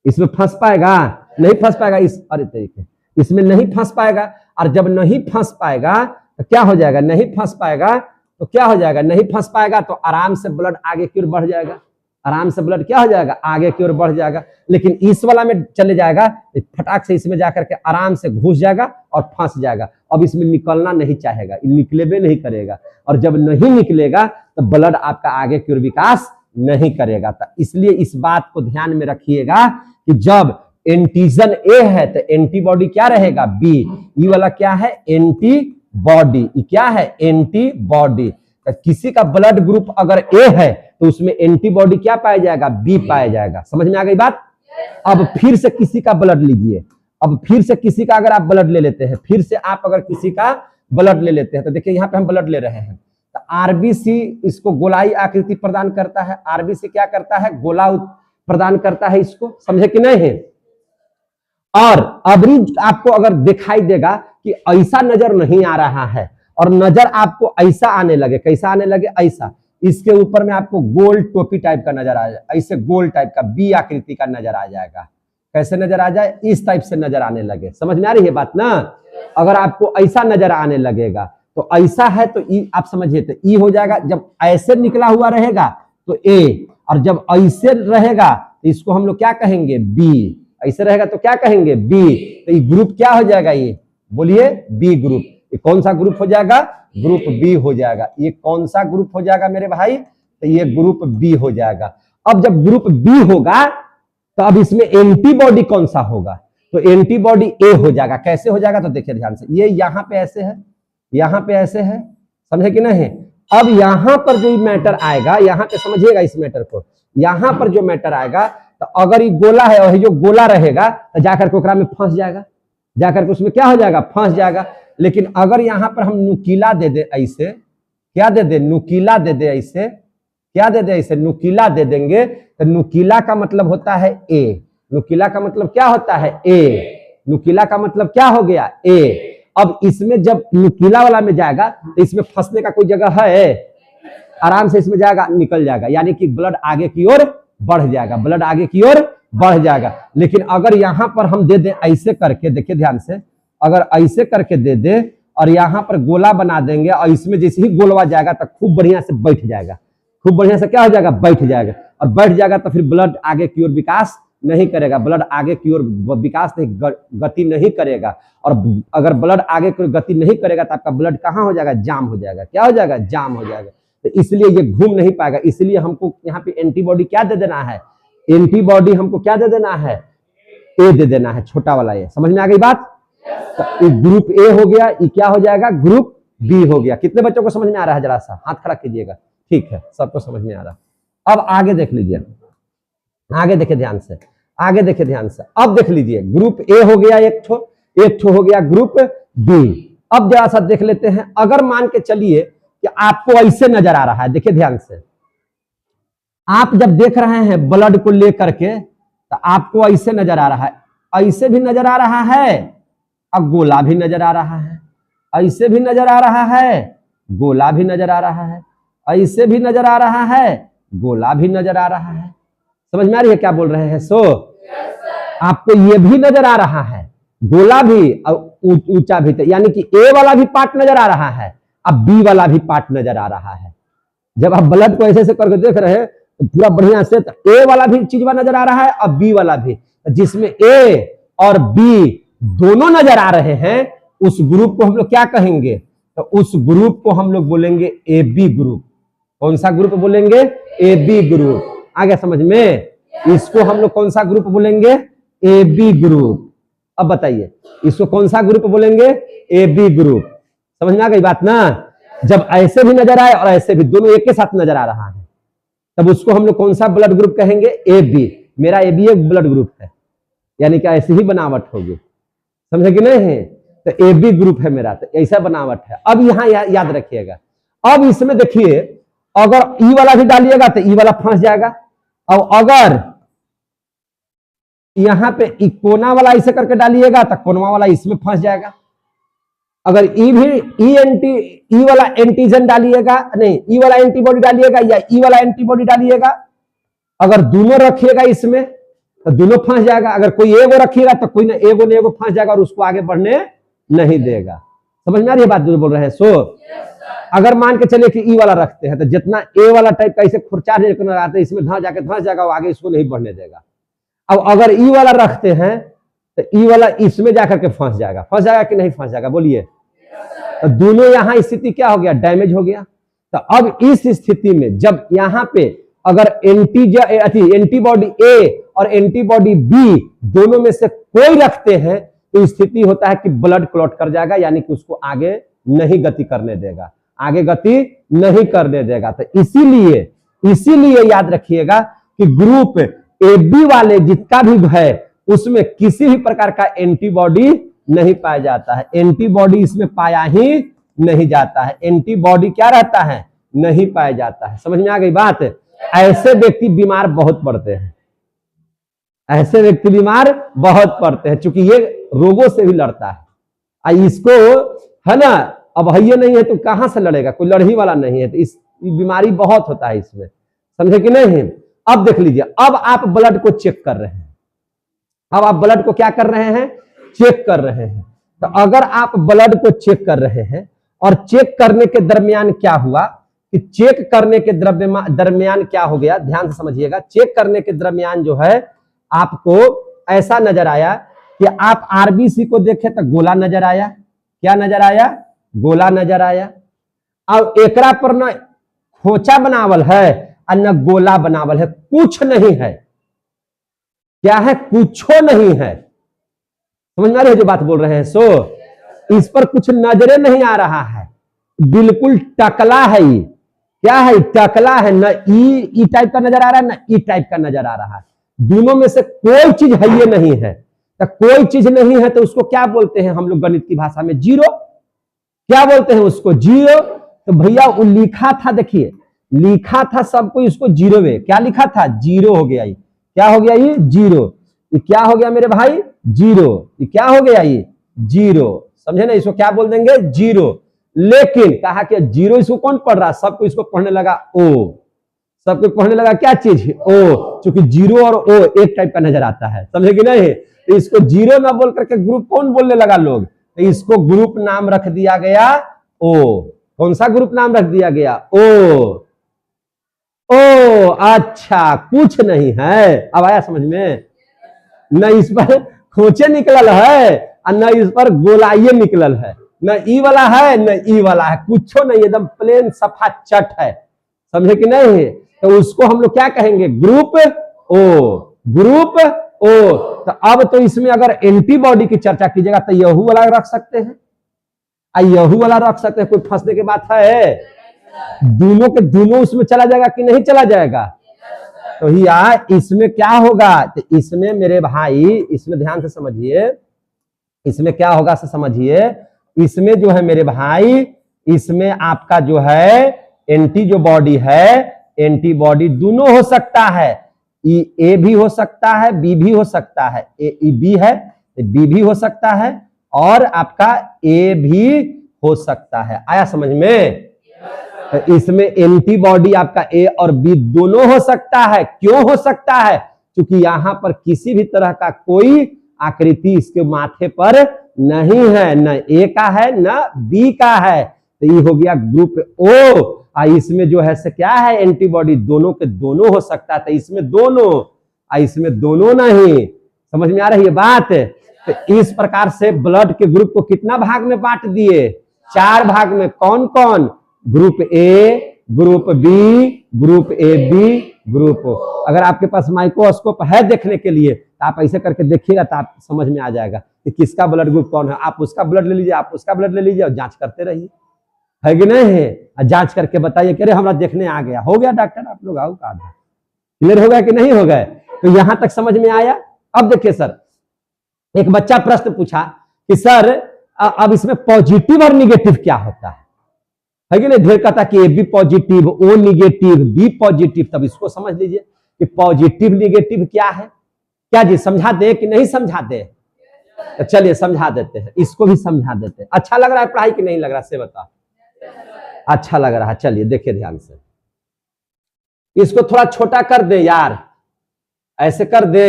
इसमें फंस पाएगा, नहीं फंस पाएगा। इस अरे तरीके इसमें नहीं फंस पाएगा। और जब नहीं फंस पाएगा तो क्या हो जाएगा, नहीं फंस पाएगा तो क्या हो जाएगा, नहीं फंस पाएगा तो आराम से ब्लड आगे की ओर बढ़ जाएगा, आराम से ब्लड क्या हो जाएगा, आगे की ओर बढ़ जाएगा। लेकिन इस वाला में चले जाएगा, फटाक से इसमें जाकर के आराम से घुस जाएगा और फंस जाएगा। अब इसमें निकलना नहीं चाहेगा, निकले भी नहीं करेगा, और जब नहीं निकलेगा तो ब्लड आपका आगे की ओर विकास नहीं करेगा। तो इसलिए इस बात को ध्यान में रखिएगा कि जब एंटीजन ए है तो एंटीबॉडी क्या रहेगा, बी। ये वाला क्या है, एंटीबॉडी, क्या है, एंटीबॉडी। किसी का ब्लड ग्रुप अगर ए है तो उसमें एंटीबॉडी क्या पाया जाएगा, बी पाया जाएगा। समझ में आ गई बात। अब फिर से किसी का ब्लड लीजिए, अब फिर से किसी का अगर आप ब्लड ले लेते हैं, फिर से आप अगर किसी का ब्लड ले लेते हैं, तो देखिए यहाँ पे हम ब्लड ले रहे हैं, तो आरबीसी इसको गोलाई आकृति प्रदान करता है। आरबीसी क्या करता है, गोला प्रदान करता है इसको, समझे कि नहीं है। और अभी आपको अगर दिखाई देगा कि ऐसा नजर नहीं आ रहा है और नजर आपको ऐसा आने लगे, कैसा आने लगे, ऐसा, इसके ऊपर में आपको गोल टोपी टाइप का नजर आ जाए, ऐसे गोल टाइप का बी आकृति का नजर आ जाएगा। कैसे नजर आ जाए, इस टाइप से नजर आने लगे। समझ में आ रही है बात ना। अगर आपको ऐसा नजर आने लगेगा तो ऐसा है तो ई आप समझिए, तो ई हो जाएगा। जब ऐसे निकला हुआ रहेगा तो ए, और जब ऐसे रहेगा तो इसको हम लोग क्या कहेंगे, बी। ऐसे रहेगा तो क्या कहेंगे, बी। तो ये ग्रुप क्या हो जाएगा, ये बोलिए, बी ग्रुप। ये कौन सा ग्रुप हो जाएगा, ग्रुप बी हो जाएगा। ये कौन सा ग्रुप हो जाएगा मेरे भाई, तो ये ग्रुप बी हो जाएगा। अब जब ग्रुप बी होगा तो अब इसमें एंटीबॉडी कौन सा होगा, तो एंटीबॉडी ए हो जाएगा। कैसे हो जाएगा, तो देखिए ध्यान से, ये यहाँ पे ऐसे है, यहाँ पे ऐसे है, समझे कि नहीं। अब यहाँ पर जो मैटर आएगा, यहाँ पे समझिएगा इस मैटर को, यहाँ पर जो मैटर आएगा, तो अगर ये गोला है और जो गोला रहेगा तो जाकर के ओकरा में फंस जाएगा, जाकर के उसमें क्या हो जाएगा, फंस जाएगा। लेकिन अगर यहाँ पर हम नुकीला दे दे, ऐसे क्या दे दे, नुकीला दे दे ऐसे, क्या दे दे, इसे नुकीला दे देंगे। तो नुकीला का मतलब होता है ए, नुकीला का मतलब क्या होता है ए, नुकीला का मतलब क्या हो गया ए। अब इसमें जब नुकीला वाला में जाएगा तो इसमें फंसने का कोई जगह है, आराम से इसमें जाएगा, निकल जाएगा, यानी कि ब्लड आगे की ओर बढ़ जाएगा, ब्लड आगे की ओर बढ़ जाएगा। लेकिन अगर यहां पर हम दे दें ऐसे करके, देखिए ध्यान से, अगर ऐसे करके दे दे और यहां पर गोला बना देंगे और इसमें जैसे ही गोलवा जाएगा तो खूब बढ़िया से बैठ जाएगा, खूब बढ़िया से क्या हो जाएगा, बैठ जाएगा। और बैठ जाएगा तो फिर ब्लड आगे की ओर विकास नहीं करेगा, ब्लड आगे की ओर विकास नहीं, गति नहीं करेगा। और अगर ब्लड आगे की ओर गति नहीं करेगा तो आपका ब्लड कहाँ हो जाएगा, जाम हो जाएगा। क्या हो जाएगा, जाम हो जाएगा। तो इसलिए ये घूम नहीं पाएगा। इसलिए हमको यहाँ पे एंटीबॉडी क्या दे देना है, एंटीबॉडी हमको क्या दे देना है, ए दे देना है, छोटा वाला ए। समझ में आ गई बात? तो ग्रुप ए हो गया, ये क्या हो जाएगा, ग्रुप बी हो गया। कितने बच्चों को समझ में आ रहा है, जरा सा हाथ खड़ा कीजिएगा। ठीक है, सबको समझ में आ रहा। अब आगे देख लीजिए, आगे देखे ध्यान से, आगे देखे ध्यान से। अब देख लीजिए, ग्रुप ए हो गया एक ठो हो गया ग्रुप बी। अब जरा सा देख लेते हैं, अगर मान के चलिए कि आपको ऐसे नजर आ रहा है, देखिए ध्यान से, आप जब देख रहे हैं ब्लड को लेकर के तो आपको ऐसे नजर आ रहा है, ऐसे भी नजर आ रहा है, अब गोला भी नजर आ रहा है, ऐसे भी नजर आ रहा है, गोला भी नजर आ रहा है, ऐसे भी नजर आ रहा है, गोला भी नजर आ रहा है। समझ में आ रही है क्या बोल रहे हैं? सो आपको ये भी नजर आ रहा है, गोला भी और ऊंचा भी, यानी कि ए वाला भी पार्ट नजर आ रहा है, अब बी वाला भी पार्ट नजर आ रहा है। जब आप ब्लड को ऐसे करके देख रहे हैं तो पूरा बढ़िया से, तो ए वाला भी चीज नजर आ रहा है, अब बी वाला भी, जिसमें ए और बी दोनों नजर आ रहे हैं, उस ग्रुप को हम लोग क्या कहेंगे, तो उस ग्रुप को हम लोग बोलेंगे ए बी ग्रुप। कौन सा ग्रुप बोलेंगे, ए बी ग्रुप। आ गया समझ में? इसको हम लोग कौन सा ग्रुप बोलेंगे, ए बी ग्रुप। अब बताइए इसको कौन सा ग्रुप बोलेंगे, ए बी ग्रुप। समझ में आ गई बात ना? जब ऐसे भी नजर आए और ऐसे भी, दोनों एक के साथ नजर आ रहा है, तब उसको हम लोग कौन सा ब्लड ग्रुप कहेंगे, ए बी। मेरा ए बी एक ब्लड ग्रुप है, यानी कि ऐसी ही बनावट होगी, समझे कि नहीं है? तो ए बी ग्रुप है मेरा, तो ऐसा बनावट है। अब यहाँ याद रखिएगा, अब इसमें देखिए, अगर ई वाला भी डालिएगा तो ई वाला फंस जाएगा, और अगर यहां पे कोना वाला ऐसे करके डालिएगा तो कोनवा वाला इसमें फंस जाएगा। अगर ई वाला एंटीजन डालिएगा, नहीं ई वाला एंटीबॉडी डालिएगा या ई वाला एंटीबॉडी डालिएगा, अगर दोनों रखिएगा इसमें तो दोनों फंस जाएगा। अगर कोई एगो रखिएगा तो कोई ना एगो फंस जाएगा और उसको आगे बढ़ने नहीं देगा। समझ में आ रही है बात जो बोल रहे हैं? सो अगर मान के चले कि ई वाला रखते हैं तो जितना ए वाला टाइप का इसे खुरचार आते हैं, इसमें धंस जाएगा, वो आगे इसको नहीं बढ़ने देगा। अब अगर ई वाला रखते हैं तो ई वाला इसमें जाकर के फंस जाएगा कि नहीं फंस जाएगा, बोलिए? तो दोनों यहां स्थिति क्या हो गया, डैमेज हो गया। तो अब इस स्थिति में जब यहां पे अगर एंटीबॉडी ए और एंटीबॉडी बी दोनों में से कोई रखते हैं तो स्थिति होता है कि ब्लड क्लॉट कर जाएगा, यानी कि उसको आगे नहीं गति करने देगा, आगे गति नहीं करने देगा। तो इसीलिए याद रखिएगा कि ग्रुप ए बी वाले जितना भी है उसमें किसी भी प्रकार का एंटीबॉडी नहीं पाया जाता है, एंटीबॉडी इसमें पाया ही नहीं जाता है, एंटीबॉडी क्या रहता है, नहीं पाया जाता है। समझ में आ गई बात? ऐसे व्यक्ति बीमार बहुत पड़ते हैं, ऐसे व्यक्ति बीमार बहुत पड़ते हैं, क्योंकि ये रोगों से भी लड़ता है। इसको है ना, अब ये नहीं है तो कहां से लड़ेगा, कोई लड़ही वाला नहीं है, तो इस बीमारी बहुत होता है इसमें, समझे कि नहीं? अब देख लीजिए, अब आप ब्लड को चेक कर रहे हैं, अब आप ब्लड को क्या कर रहे हैं, चेक कर रहे हैं। तो अगर आप ब्लड को चेक कर रहे हैं और चेक करने के दरमियान क्या हुआ कि चेक करने के दरमियान क्या हो गया, ध्यान से समझिएगा। चेक करने के दरमियान जो है आपको ऐसा नजर आया कि आप आरबीसी को देखे तो गोला नजर आया, क्या नजर आया, गोला नजर आया। अब एकरा पर न खोचा बनावल है और न गोला बनावल है, कुछ नहीं है, क्या है, कुछो नहीं है। समझ में आ रही है जो बात बोल रहे हैं? सो इस पर कुछ नजरे नहीं आ रहा है, बिल्कुल टकला है। ये क्या है, टकला है, न ई टाइप का नजर आ रहा है, न ई टाइप का नजर आ रहा है, दोनों में से कोई चीज है ये नहीं है। तो कोई चीज नहीं है तो उसको क्या बोलते हैं हम लोग गणित की भाषा में, जीरो। क्या बोलते हैं उसको, जीरो। तो भैया वो लिखा था, देखिए लिखा था सबको इसको जीरो में, क्या लिखा था, जीरो हो गया, ये क्या हो गया, ये जीरो, ये क्या हो गया मेरे भाई, जीरो, ये क्या हो गया, ये जीरो, समझे ना, इसको क्या बोल देंगे, जीरो। लेकिन कहा कि जीरो इसको कौन पढ़ रहा, सबको इसको पढ़ने लगा ओ, सबको पढ़ने लगा क्या चीज, ओ, क्योंकि जीरो और ओ एक टाइप का नजर आता है, समझे कि नहीं, तो इसको जीरो ना बोल करके ग्रुप कौन बोलने लगा लोग, तो इसको ग्रुप नाम रख दिया गया ओ। कौन सा ग्रुप नाम रख दिया गया, ओ। ओ अच्छा, कुछ नहीं है, अब आया समझ में, न इस पर खोचे निकलल है और न इस पर गोलाइये निकलल है, न ई वाला है न ई वाला है, कुछ नहीं, एकदम प्लेन सफा चट है, समझे कि नहीं, तो उसको हम लोग क्या कहेंगे, ग्रुप ओ, ग्रुप ओ। तो अब तो इसमें अगर एंटीबॉडी की चर्चा कीजिएगा तो यहू वाला रख सकते हैं, यहू वाला रख सकते हैं, कोई फंसने की बात है, दोनों के दोनों उसमें चला जाएगा कि नहीं चला जाएगा, तो यार इसमें क्या होगा, तो इसमें मेरे भाई, इसमें ध्यान से समझिए, इसमें क्या होगा से समझिए, इसमें जो है मेरे भाई, इसमें आपका जो है एंटी जो बॉडी है, एंटीबॉडी दोनों हो सकता है, ए भी हो सकता है, बी भी हो सकता है, ए बी है, बी भी हो सकता है, और आपका ए भी हो सकता है, आया समझ में, तो इसमें एंटीबॉडी आपका ए और बी दोनों हो सकता है, क्यों हो सकता है, क्योंकि यहां पर किसी भी तरह का कोई आकृति इसके माथे पर नहीं है, न ए का है न बी का है, तो ये हो गया ग्रुप ओ। इसमें जो है से क्या है, एंटीबॉडी दोनों के दोनों हो सकता है, तो इसमें दोनों, इसमें दोनों नहीं, समझ में आ रही है बात, तो इस प्रकार से ब्लड के ग्रुप को कितना भाग में बांट दिए, 4 भाग में, कौन कौन, group A, group B, group A B, group O. अगर आपके पास माइक्रोस्कोप है देखने के लिए तो आप ऐसे करके देखिएगा तो आप समझ में आ जाएगा कि किसका ब्लड ग्रुप कौन है, आप उसका ब्लड ले लीजिए, आप उसका ब्लड ले लीजिए और जांच करते रहिए, है कि नहीं है, जांच करके बताइए कि अरे हमारा देखने आ गया, हो गया डॉक्टर, आप लोग आओ, कहा क्लियर हो गया कि नहीं हो गए, तो यहां तक समझ में आया। अब देखिए सर, एक बच्चा प्रश्न पूछा कि सर अब इसमें पॉजिटिव और निगेटिव क्या होता है कि नहीं, ढेर कहता कि A B positive, O negative, B positive, तब इसको समझ लीजिए कि पॉजिटिव निगेटिव क्या है, क्या जी समझा दे कि नहीं समझा दे, तो चलिए समझा देते हैं, इसको भी समझा देते हैं। अच्छा लग रहा है पढ़ाई कि नहीं लग रहा से बता, अच्छा लग रहा है, चलिए देखिए ध्यान से, इसको थोड़ा छोटा कर दे यार, ऐसे कर दे,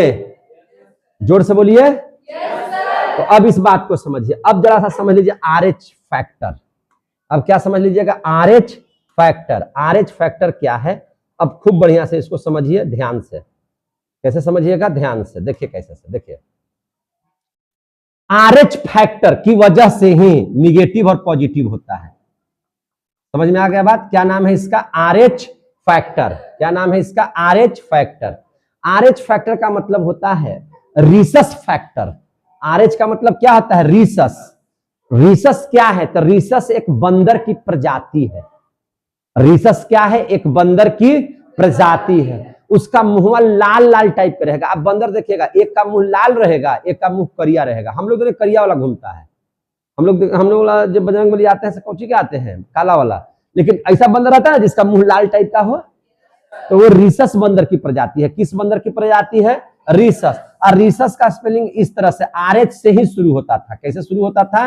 जोर से बोलिए, तो अब इस बात को समझिए, अब जरा सा समझ लीजिए RH फैक्टर, अब क्या समझ लीजिएगा, RH फैक्टर, RH फैक्टर क्या है, अब खूब बढ़िया से इसको समझिए ध्यान से, कैसे समझिएगा ध्यान से, देखिए कैसे से, देखिए RH फैक्टर की वजह से ही निगेटिव और पॉजिटिव होता है, समझ में आ गया बात, क्या नाम है इसका, RH फैक्टर, क्या नाम है इसका, RH फैक्टर। RH फैक्टर का मतलब होता है रीसस फैक्टर, RH का मतलब क्या होता है, रीसस, रीसस क्या है, तो रीसस एक बंदर की प्रजाति है, रीसस क्या है, एक बंदर की प्रजाति है, उसका मुंह लाल लाल टाइप का रहेगा, आप बंदर देखिएगा, एक का मुंह लाल रहेगा, एक का मुंह करिया रहेगा, हम लोग करिया वाला घूमता है, हम लोग जब बजरंगबली आते हैं कौची के आते हैं, काला वाला, लेकिन ऐसा बंदर आता है जिसका मुंह लाल टाइप का हो, तो वो रीसस बंदर की प्रजाति है, किस बंदर की प्रजाति है, रीसस। और रीसस का स्पेलिंग इस तरह से RH से ही शुरू होता था, कैसे शुरू होता था,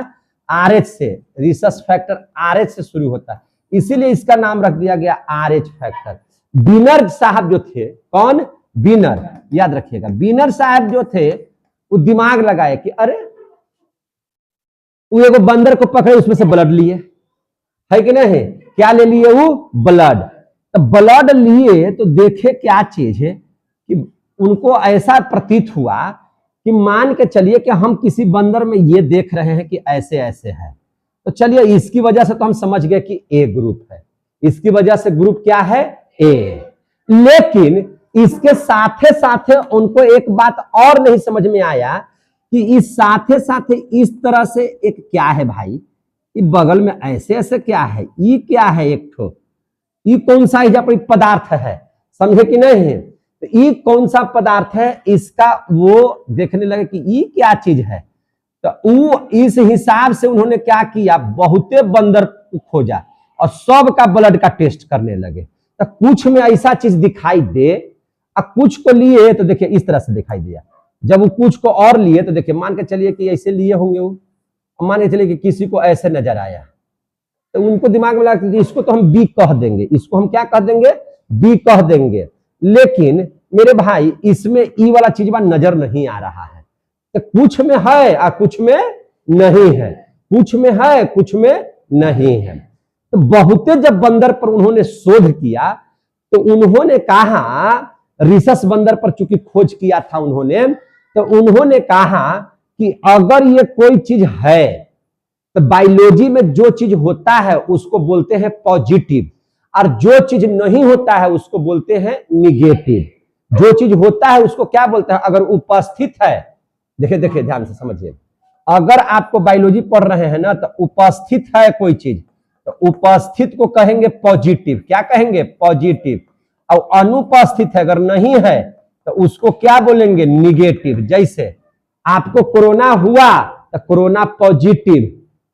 RH से, रीसस फैक्टर RH से शुरू होता है, इसीलिए इसका नाम रख दिया गया RH फैक्टर। बीनर साहब जो थे, कौन, बीनर, याद रखिएगा, बीनर साहब जो थे वो दिमाग लगाए कि अरे वो एगो बंदर को पकड़े, उसमें से ब्लड लिए, है कि नहीं, क्या ले लिए वो, ब्लड, तो ब्लड लिए तो देखे क्या चीज है कि उनको ऐसा प्रतीत हुआ कि मान के चलिए कि हम किसी बंदर में ये देख रहे हैं कि ऐसे ऐसे है, तो चलिए इसकी वजह से तो हम समझ गए कि ए ग्रुप है, इसकी वजह से ग्रुप क्या है, ए। लेकिन इसके साथे साथे उनको एक बात और नहीं समझ में आया कि इस साथे साथे इस तरह से एक क्या है भाई, ये बगल में ऐसे ऐसे क्या है, ये क्या है, एक ठो ये कौन सा पदार्थ है, समझे कि नहीं, तो ये कौन सा पदार्थ है, इसका वो देखने लगे कि ये क्या चीज है, तो वो इस हिसाब से उन्होंने क्या किया, बहुते बंदर खोजा और सब का ब्लड का टेस्ट करने लगे, तो कुछ में ऐसा चीज दिखाई दे, और कुछ को लिए तो देखिए इस तरह से दिखाई दिया, जब वो कुछ को और लिए तो देखिए मान के चलिए कि ऐसे लिए होंगे, वो मान के चलिए कि किसी को ऐसे नजर आया, तो उनको दिमाग में लगा कि इसको तो हम बी कह देंगे, इसको हम क्या कह देंगे, बी कह देंगे। लेकिन मेरे भाई इसमें ई वाला चीज नजर नहीं आ रहा है, तो कुछ में है और कुछ में नहीं है, कुछ में है कुछ में नहीं है। तो बहुते जब बंदर पर उन्होंने शोध किया तो उन्होंने कहा, रिसस बंदर पर चूंकि खोज किया था उन्होंने, तो उन्होंने कहा कि अगर ये कोई चीज है तो बायोलॉजी में जो चीज होता है उसको बोलते हैं पॉजिटिव, और जो चीज नहीं होता है उसको बोलते हैं निगेटिव। जो चीज होता है उसको क्या बोलते हैं, अगर उपस्थित है, देखिए देखिए ध्यान से समझिए, अगर आपको बायोलॉजी पढ़ रहे हैं ना, तो उपस्थित है कोई चीज तो उपस्थित को कहेंगे पॉजिटिव, क्या कहेंगे, पॉजिटिव। और अनुपस्थित है अगर नहीं है तो उसको क्या बोलेंगे, निगेटिव। जैसे आपको कोरोना हुआ तो कोरोना पॉजिटिव,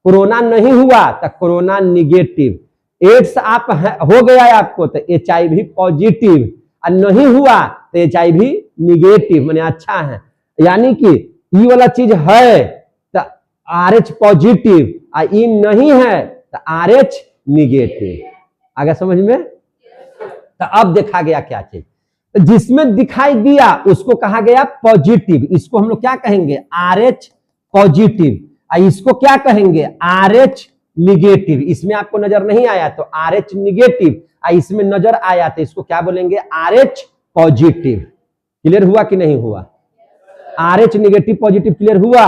कोरोना नहीं हुआ तो कोरोना निगेटिव। एड्स आप हो गया है आपको तो HIV पॉजिटिव, और नहीं हुआ तो HIV निगेटिव, माने अच्छा है। यानी कि ई वाला चीज है तो RH पॉजिटिव, और ई नहीं है तो RH निगेटिव। आगे समझ में? तो अब देखा गया क्या चीज, तो जिसमें दिखाई दिया उसको कहा गया पॉजिटिव, इसको हम लोग क्या कहेंगे, RH पॉजिटिव, और इसको क्या कहेंगे, RH निगेटिव। इसमें आपको नजर नहीं आया तो RH निगेटिव, और इसमें नजर आया तो इसको क्या बोलेंगे, RH पॉजिटिव। क्लियर हुआ कि नहीं हुआ? RH निगेटिव पॉजिटिव क्लियर हुआ।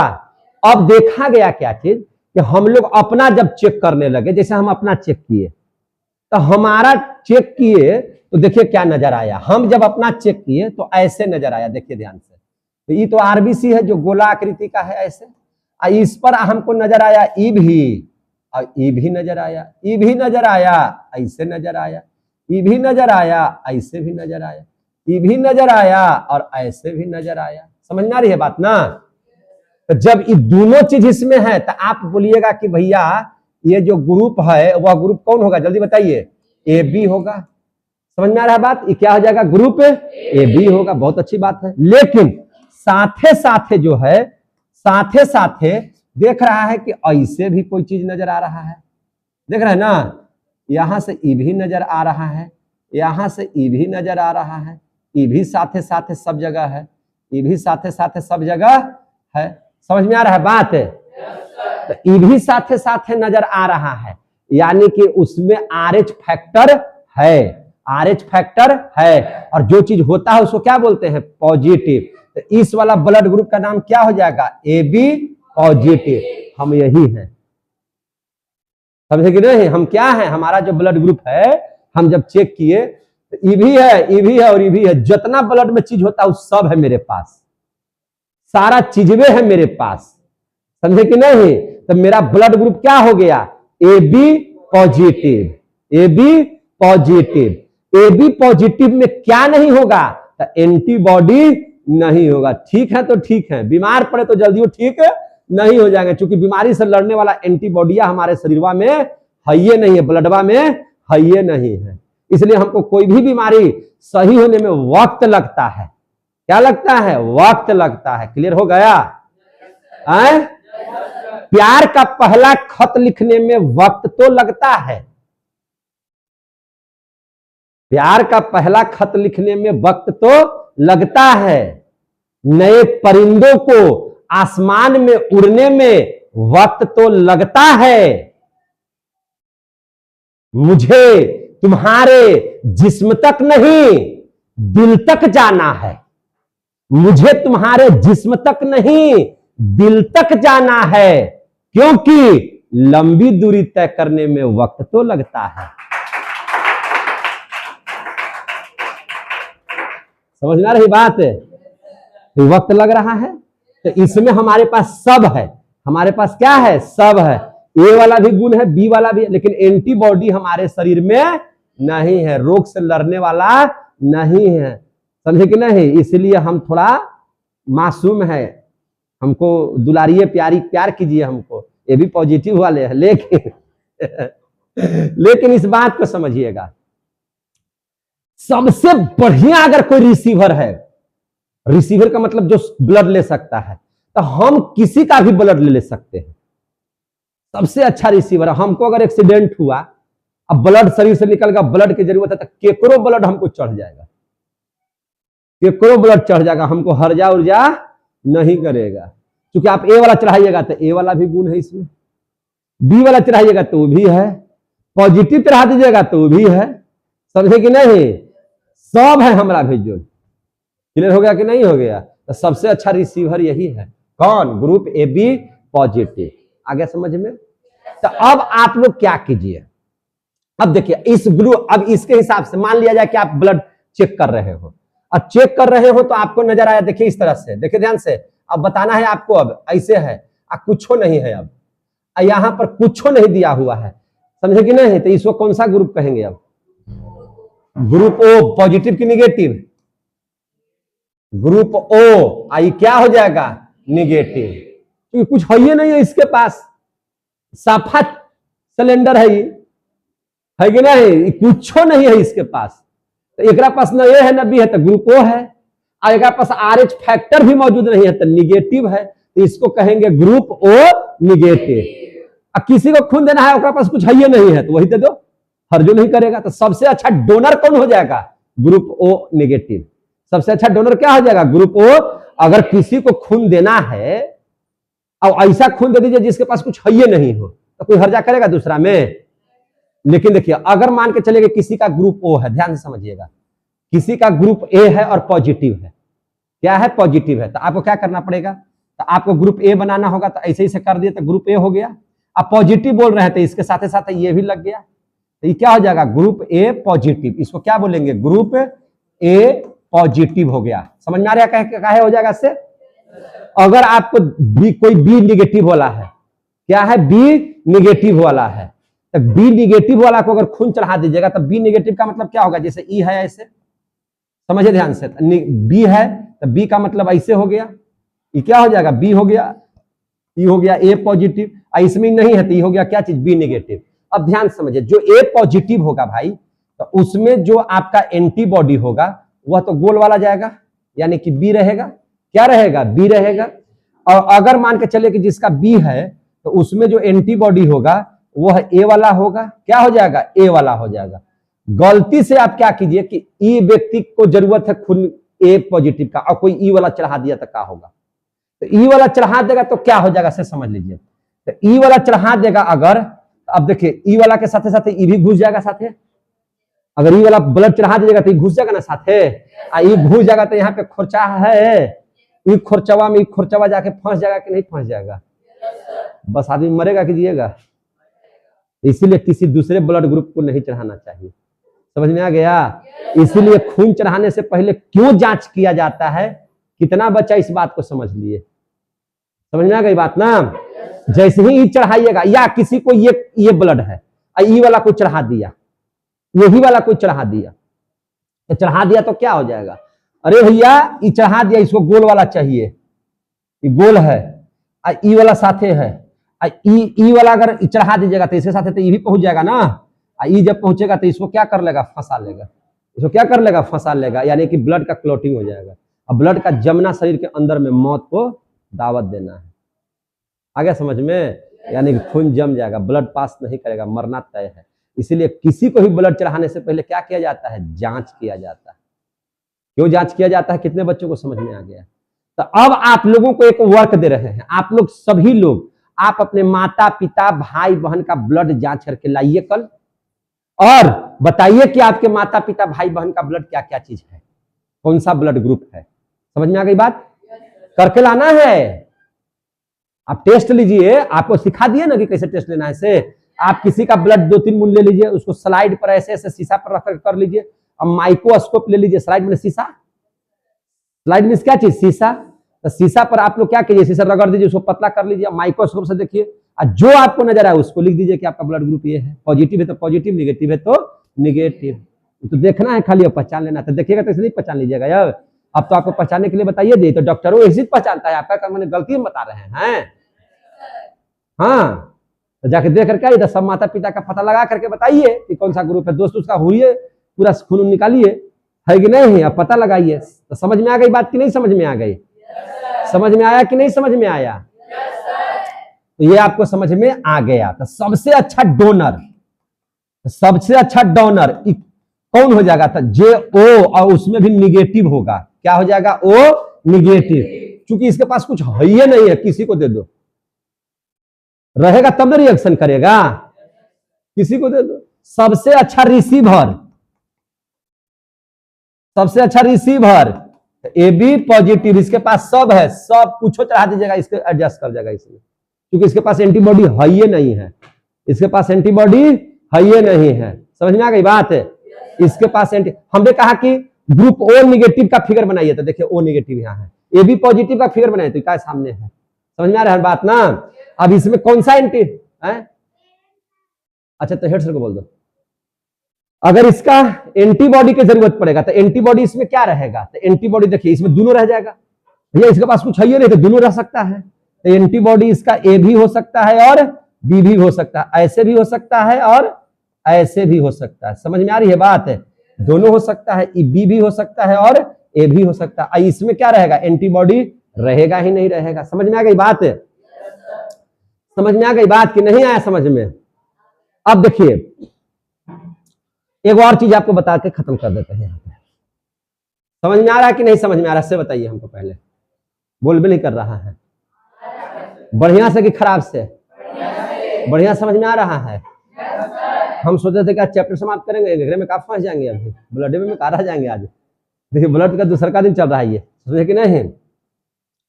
अब देखा गया क्या चीज कि हम लोग अपना जब चेक करने लगे, जैसे हम अपना चेक किए तो हमारा चेक किए तो देखिए क्या नजर आया। हम जब अपना चेक किए तो ऐसे नजर आया, देखिए ध्यान से, तो ये तो RBC है जो गोला आकृति का है ऐसे, और इस पर हमको नजर आया ई भी, और ई भी नजर आया, ई भी नजर आया, ऐसे नजर आया, ई भी नजर आया, ऐसे भी नजर आया, ई भी नजर आया और ऐसे भी नजर आया। समझ में आ रही है बात ना? तो जब ये दोनों चीज इसमें है तो आप बोलिएगा कि भैया ये जो ग्रुप है वह ग्रुप कौन होगा, जल्दी बताइए, AB होगा। समझ में आ रहा है बात? ये क्या हो जाएगा, ग्रुप AB होगा। बहुत अच्छी बात है। लेकिन साथे साथे जो है, साथे साथे देख रहा है कि ऐसे भी कोई चीज नजर आ रहा है, देख रहे हैं ना, यहां से ई भी नजर आ रहा है, यहां से ई भी नजर आ रहा है, ई भी साथे साथे सब जगह है, ई भी साथे साथे सब जगह है। समझ में आ रहा है बात? तो ई भी साथे साथे नजर आ रहा है, यानी कि उसमें RH फैक्टर है, RH फैक्टर है, और जो चीज होता है उसको क्या बोलते हैं, पॉजिटिव। तो इस वाला ब्लड ग्रुप का नाम क्या हो जाएगा, AB पॉजिटिव। हम यही हैं, समझे कि नहीं? हम क्या हैं, हमारा जो ब्लड ग्रुप है, हम जब चेक किए तो ई भी है, ई भी है और ई भी है। जितना ब्लड में चीज होता है वो सब है मेरे पास, सारा चीजें है मेरे पास, समझे कि नहीं? तो मेरा ब्लड ग्रुप क्या हो गया, AB positive, AB positive. AB positive में क्या नहीं होगा, तो एंटीबॉडी नहीं होगा। ठीक है तो ठीक है, बीमार पड़े तो जल्दी ठीक नहीं हो जाएंगे, क्योंकि बीमारी से लड़ने वाला एंटीबॉडिया हमारे शरीरवा में है ये नहीं है, ब्लडवा में है ये नहीं है। इसलिए हमको कोई भी बीमारी सही होने में वक्त लगता है। क्या लगता है, वक्त लगता है। क्लियर हो गया? प्यार का पहला खत लिखने में वक्त तो लगता है, प्यार का पहला खत लिखने में वक्त तो लगता है। नए परिंदों को आसमान में उड़ने में वक्त तो लगता है। मुझे तुम्हारे जिस्म तक नहीं दिल तक जाना है, मुझे तुम्हारे जिस्म तक नहीं दिल तक जाना है, क्योंकि लंबी दूरी तय करने में वक्त तो लगता है। समझना रही बात? तो वक्त लग रहा है, तो इसमें हमारे पास सब है, हमारे पास क्या है, सब है। ए वाला भी गुण है, बी वाला भी है, लेकिन एंटीबॉडी हमारे शरीर में नहीं है, रोग से लड़ने वाला नहीं है। समझे कि नहीं? इसलिए हम थोड़ा मासूम है, हमको दुलारिये प्यारी प्यार कीजिए हमको, ये भी पॉजिटिव वाले हैं। लेकिन लेकिन इस बात को समझिएगा, सबसे बढ़िया अगर कोई रिसीवर है, रिसीवर का मतलब जो ब्लड ले सकता है, तो हम किसी का भी ब्लड ले सकते हैं। सबसे अच्छा रिसीवर है। हमको अगर एक्सीडेंट हुआ, अब ब्लड शरीर से निकल गया, ब्लड की जरूरत है, तो केकरो ब्लड हमको चढ़ जाएगा, केकरो ब्लड चढ़ जाएगा, हमको हर्जा उर्जा नहीं करेगा। क्योंकि आप ए वाला चढ़ाइएगा तो ए वाला भी गुण है इसमें, बी वाला चढ़ाइएगा तो वो भी है, पॉजिटिव चढ़ा दीजिएगा तो वो भी है। समझे कि नहीं? सब है हमारा भेजो। क्लियर हो गया कि नहीं हो गया? तो सबसे अच्छा रिसीवर यही है। कौन? Group A B positive. आगे समझ में? तो अब आप लोग क्या कीजिए, अब देखिए इस ग्रुप, अब इसके हिसाब से मान लिया जाए कि आप ब्लड चेक कर रहे हो, अब चेक कर रहे हो तो आपको नजर आया, देखिए इस तरह से, देखिए ध्यान से, अब बताना है आपको, अब ऐसे है, कुछो नहीं है, अब यहां पर कुछो नहीं दिया हुआ है, समझे कि नहीं? तो इसको कौन सा ग्रुप कहेंगे? अब ग्रुप ओ, पॉजिटिव की निगेटिव? ग्रुप ओ, आई क्या हो जाएगा? निगेटिव, क्योंकि कुछ है ही नहीं है इसके पास, साफा सिलेंडर है ये, है कि नहीं? कुछ नहीं है इसके पास, तो एक पास न ए है न बी है, तो ग्रुप ओ है। और एक पास RH फैक्टर भी मौजूद नहीं है, तो निगेटिव है, तो इसको कहेंगे ग्रुप ओ निगेटिव। अब किसी को खून देना है, उसके पास कुछ है ही नहीं है, तो वही दे दो, हर्जो नहीं करेगा। तो सबसे अच्छा डोनर कौन हो जाएगा? Group O negative. सबसे अच्छा डोनर क्या हो जाएगा? Group O. अगर किसी को खून देना है और ऐसा खून दे दीजिए जिसके पास कुछ है ही नहीं हो, तो कोई हर्जा करेगा दूसरा में? लेकिन देखिए अगर मान के चलेगा किसी का ग्रुप ओ है, ध्यान से समझिएगा, किसी का ग्रुप ए है और पॉजिटिव है, क्या है? पॉजिटिव है, तो आपको क्या करना पड़ेगा? तो आपको ग्रुप ए बनाना होगा, तो ऐसे ही से कर दिए तो ग्रुप ए हो गया। अब पॉजिटिव बोल रहे हैं तो इसके साथ साथ ये भी लग गया, तो ये क्या हो जाएगा? Group A positive. इसको क्या बोलेंगे? ग्रुप ए पॉजिटिव हो गया। समझ में आ रहा है क्या हो जाएगा इससे? अगर आपको बी, कोई बी निगेटिव वाला है, क्या है? बी निगेटिव वाला है, तो बी निगेटिव वाला को अगर खून चढ़ा दीजिएगा, तो बी निगेटिव का मतलब क्या होगा? जैसे ई है ऐसे, समझिए ध्यान से, बी है तो बी का मतलब ऐसे हो गया, ये क्या हो जाएगा? बी हो गया, ई हो गया ए पॉजिटिव, इसमें नहीं है तो ये हो गया क्या चीज? B negative. अब ध्यान समझिए, जो ए पॉजिटिव होगा भाई, तो उसमें जो आपका एंटीबॉडी होगा वह तो गोल वाला जाएगा, यानी कि बी रहेगा। क्या रहेगा? बी रहेगा। और अगर मान के चले कि जिसका बी है, तो उसमें जो एंटीबॉडी होगा वह ए वाला होगा। क्या हो जाएगा? ए वाला हो जाएगा। गलती से आप क्या कीजिए कि ई व्यक्ति को जरूरत है खून ए पॉजिटिव का, और कोई ई वाला चढ़ा दिया तो क्या होगा? तो ई वाला चढ़ा देगा तो क्या हो जाएगा से समझ लीजिए। तो ई वाला चढ़ा देगा अगर, अब देखिए ई वाला के साथ साथ ई भी घुस जाएगा साथे। अगर ई वाला ब्लड चढ़ा दीजिएगा तो घुस जाएगा ना साथे, ई घुस जाएगा तो यहाँ पे खोरचा है, ई खोरचवा में खोरचवा जाके फंस जाएगा कि नहीं फंस जाएगा? बस आदमी मरेगा कि जिएगा? इसीलिए किसी दूसरे ब्लड ग्रुप को नहीं चढ़ाना चाहिए। समझ में आ गया? इसीलिए खून चढ़ाने से पहले क्यों जांच किया जाता है? कितना बच्चा इस बात को समझ लिए? समझ में आ गई बात ना? जैसे ही ई चढ़ाइएगा, या किसी को ये ब्लड है, ई वाला को चढ़ा दिया, यही वाला को चढ़ा दिया, तो चढ़ा दिया तो क्या हो जाएगा? अरे भैया ई चढ़ा दिया, इसको गोल वाला चाहिए, ये गोल है, ई वाला साथे है, ई वाला अगर चढ़ा दीजिएगा तो इसके साथ तो ये भी पहुंच जाएगा ना। ई जब पहुंचेगा तो इसको क्या कर लेगा? फंसा लेगा। इसको क्या कर लेगा? फंसा लेगा, यानी कि ब्लड का क्लॉटिंग हो जाएगा। अब ब्लड का जमना शरीर के अंदर में मौत को दावत देना है। आगे समझ में? यानी कि खून जम जाएगा, ब्लड पास नहीं करेगा, मरना तय है। इसीलिए किसी को भी ब्लड चढ़ाने से पहले क्या किया जाता है? जांच किया जाता है। क्यों जांच किया जाता है? कितने बच्चों को समझ में आ गया? तो अब आप लोगों को एक वर्क दे रहे हैं, आप लोग सभी लोग, आप अपने माता पिता भाई बहन का ब्लड जांच करके लाइए कल, और बताइए कि आपके माता पिता भाई बहन का ब्लड क्या क्या चीज है, कौन सा ब्लड ग्रुप है। समझ में आ गई बात? करके लाना है। आप टेस्ट लीजिए, आपको सिखा दिए ना कि कैसे टेस्ट लेना है। से आप किसी का ब्लड 2-3 बूंद ले लीजिए, उसको स्लाइड पर ऐसे ऐसे शीशा पर रख कर लीजिए, अब माइक्रोस्कोप ले लीजिए, स्लाइड में शीशा, स्लाइड में क्या चीज? शीशा। तो शीशा पर आप लोग क्या कीजिए? शीशा रगड़ दीजिए, उसको पतला कर लीजिए, माइक्रोस्कोप से देखिए, और जो आपको नजर आए उसको लिख दीजिए कि आपका ब्लड ग्रुप ये है, पॉजिटिव है तो पॉजिटिव, निगेटिव है तो निगेटिव। तो देखना है खाली, पहचान लेना। तो देखिएगा तो इसलिए पहचान लीजिएगा यार। अब तो आपको पहचानने के लिए बताइए दे, तो डॉक्टरों ऐसी पहचानता है आपका, मैंने गलती में बता रहे हैं। हाँ, तो जाके देख करके आइए, सब माता पिता का पता लगा करके बताइए कि कौन सा ग्रुप है। दोस्त उसका हुई पूरा खून निकालिए, है कि नहीं? अब पता लगाइए। तो समझ में आ गई बात कि नहीं समझ में आ गई? समझ में आया कि नहीं समझ में आया? तो ये आपको समझ में आ गया। तो सबसे अच्छा डोनर, सबसे अच्छा डोनर कौन हो जाएगा? था जे ओ, और उसमें भी निगेटिव होगा। क्या हो जाएगा? O negative. क्योंकि इसके पास कुछ है ही नहीं है, किसी को दे दो, रहेगा तब ना रिएक्शन करेगा, किसी को दे दो। सबसे अच्छा रिसीवर, सबसे अच्छा रिसीवर ए बी पॉजिटिव, इसके पास सब है, सब कुछ चढ़ा दीजिएगा, इसके एडजस्ट कर जाएगा इसमें, क्योंकि इसके पास एंटीबॉडी है ही नहीं है, इसके पास एंटीबॉडी है ही नहीं है। समझ में आ गई बात? इसके पास हमने कहा कि ग्रुप ओ निगेटिव का फिगर बनाइए, तो देखिए ओ निगेटिव यहाँ है, ए बी पॉजिटिव का फिगर बनाइए तो क्या सामने है। समझ में आ रहा है बात ना? अब इसमें कौन सा एंटी है? अच्छा, तो हेड सर को बोल दो। अगर इसका एंटीबॉडी की जरूरत पड़ेगा तो एंटीबॉडी इसमें क्या रहेगा? तो एंटीबॉडी देखिए इसमें दोनों रह जाएगा। भैया इसके पास कुछ है ही नहीं तो दोनों रह सकता है। तो एंटीबॉडी इसका ए भी हो सकता है और बी भी हो सकता है, ऐसे भी हो सकता है और ऐसे भी हो सकता है। समझ में आ रही है बात? दोनों हो सकता है, बी भी हो सकता है और ए भी हो सकता है। इसमें क्या रहेगा? एंटीबॉडी रहेगा ही नहीं रहेगा। समझ में आ गई बात? समझ में आ गई बात कि नहीं आया समझ में? अब देखिए एक और चीज आपको बता के खत्म कर देते हैं। यहाँ पे समझ में आ रहा है कि नहीं समझ में आ रहा है? से बताइए हमको पहले। बोल भी नहीं कर रहा है, बढ़िया से कि खराब से? बढ़िया समझ में आ रहा है। हम सोचे थे कि आज चैप्टर समाप्त करेंगे, घरे में कहाँ फंस जाएंगे, अभी ब्लड में कहाँ रह जाएंगे। आज देखिए ब्लड का दूसरा का दिन चल रहा है, ये समझे कि नहीं?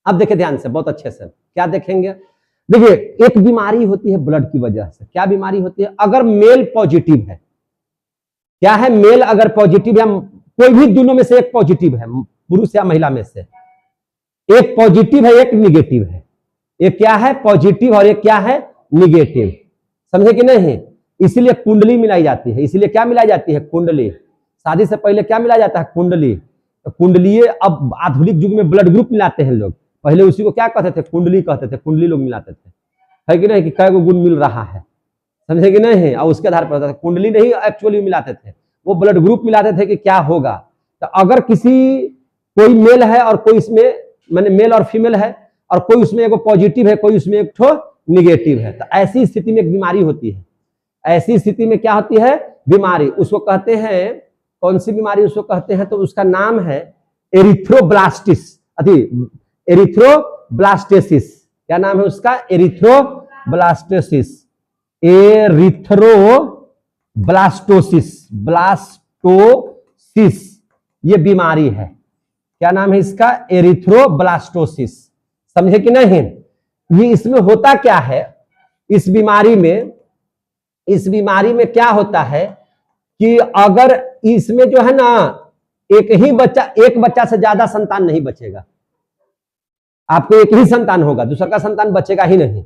अब देखिए ध्यान से, बहुत अच्छे से क्या देखेंगे। देखिए एक बीमारी होती है ब्लड की वजह से। क्या बीमारी होती है? अगर मेल पॉजिटिव है, क्या है? मेल अगर पॉजिटिव है, कोई भी दोनों में से एक पॉजिटिव है, पुरुष या महिला में से एक पॉजिटिव है एक निगेटिव है, एक क्या है? पॉजिटिव और एक क्या है? निगेटिव। समझे कि नहीं? इसीलिए कुंडली मिलाई जाती है। इसलिए क्या मिलाई जाती है? कुंडली। शादी से पहले क्या मिलाया जाता है? कुंडली। तो कुंडली अब आधुनिक युग में ब्लड ग्रुप मिलाते हैं लोग, पहले उसी को क्या कहते थे? कुंडली कहते थे। कुंडली लोग मिलाते थे, है कि नहीं? कि कै गो गुण मिल रहा है, समझे कि नहीं? और उसके आधार पर होता था। कुंडली नहीं एक्चुअली मिलाते थे, वो ब्लड ग्रुप मिलाते थे कि क्या होगा। तो अगर कोई मेल है और कोई इसमें माने मेल और फीमेल है, और कोई उसमें एक पॉजिटिव है, कोई उसमें एक ठो निगेटिव है, तो ऐसी स्थिति में एक बीमारी होती है। ऐसी स्थिति में क्या होती है? बीमारी। उसको कहते हैं, कौन सी बीमारी उसको कहते हैं? तो उसका नाम है एरिथ्रोब्लास्टिस, एरिथ्रोब्लास्टेसिस। क्या नाम है उसका? एरिथ्रोब्लास्टेसिस, एरिथ्रोब्लास्टोसिस, ब्लास्टोसिस, ये बीमारी है। क्या नाम है इसका? एरिथ्रोब्लास्टोसिस। समझे कि नहीं? ये इसमें होता क्या है? इस बीमारी में क्या होता है कि अगर इसमें जो है ना एक बच्चा से ज्यादा संतान नहीं बचेगा। आपको एक ही संतान होगा, दूसरा का संतान बचेगा ही नहीं,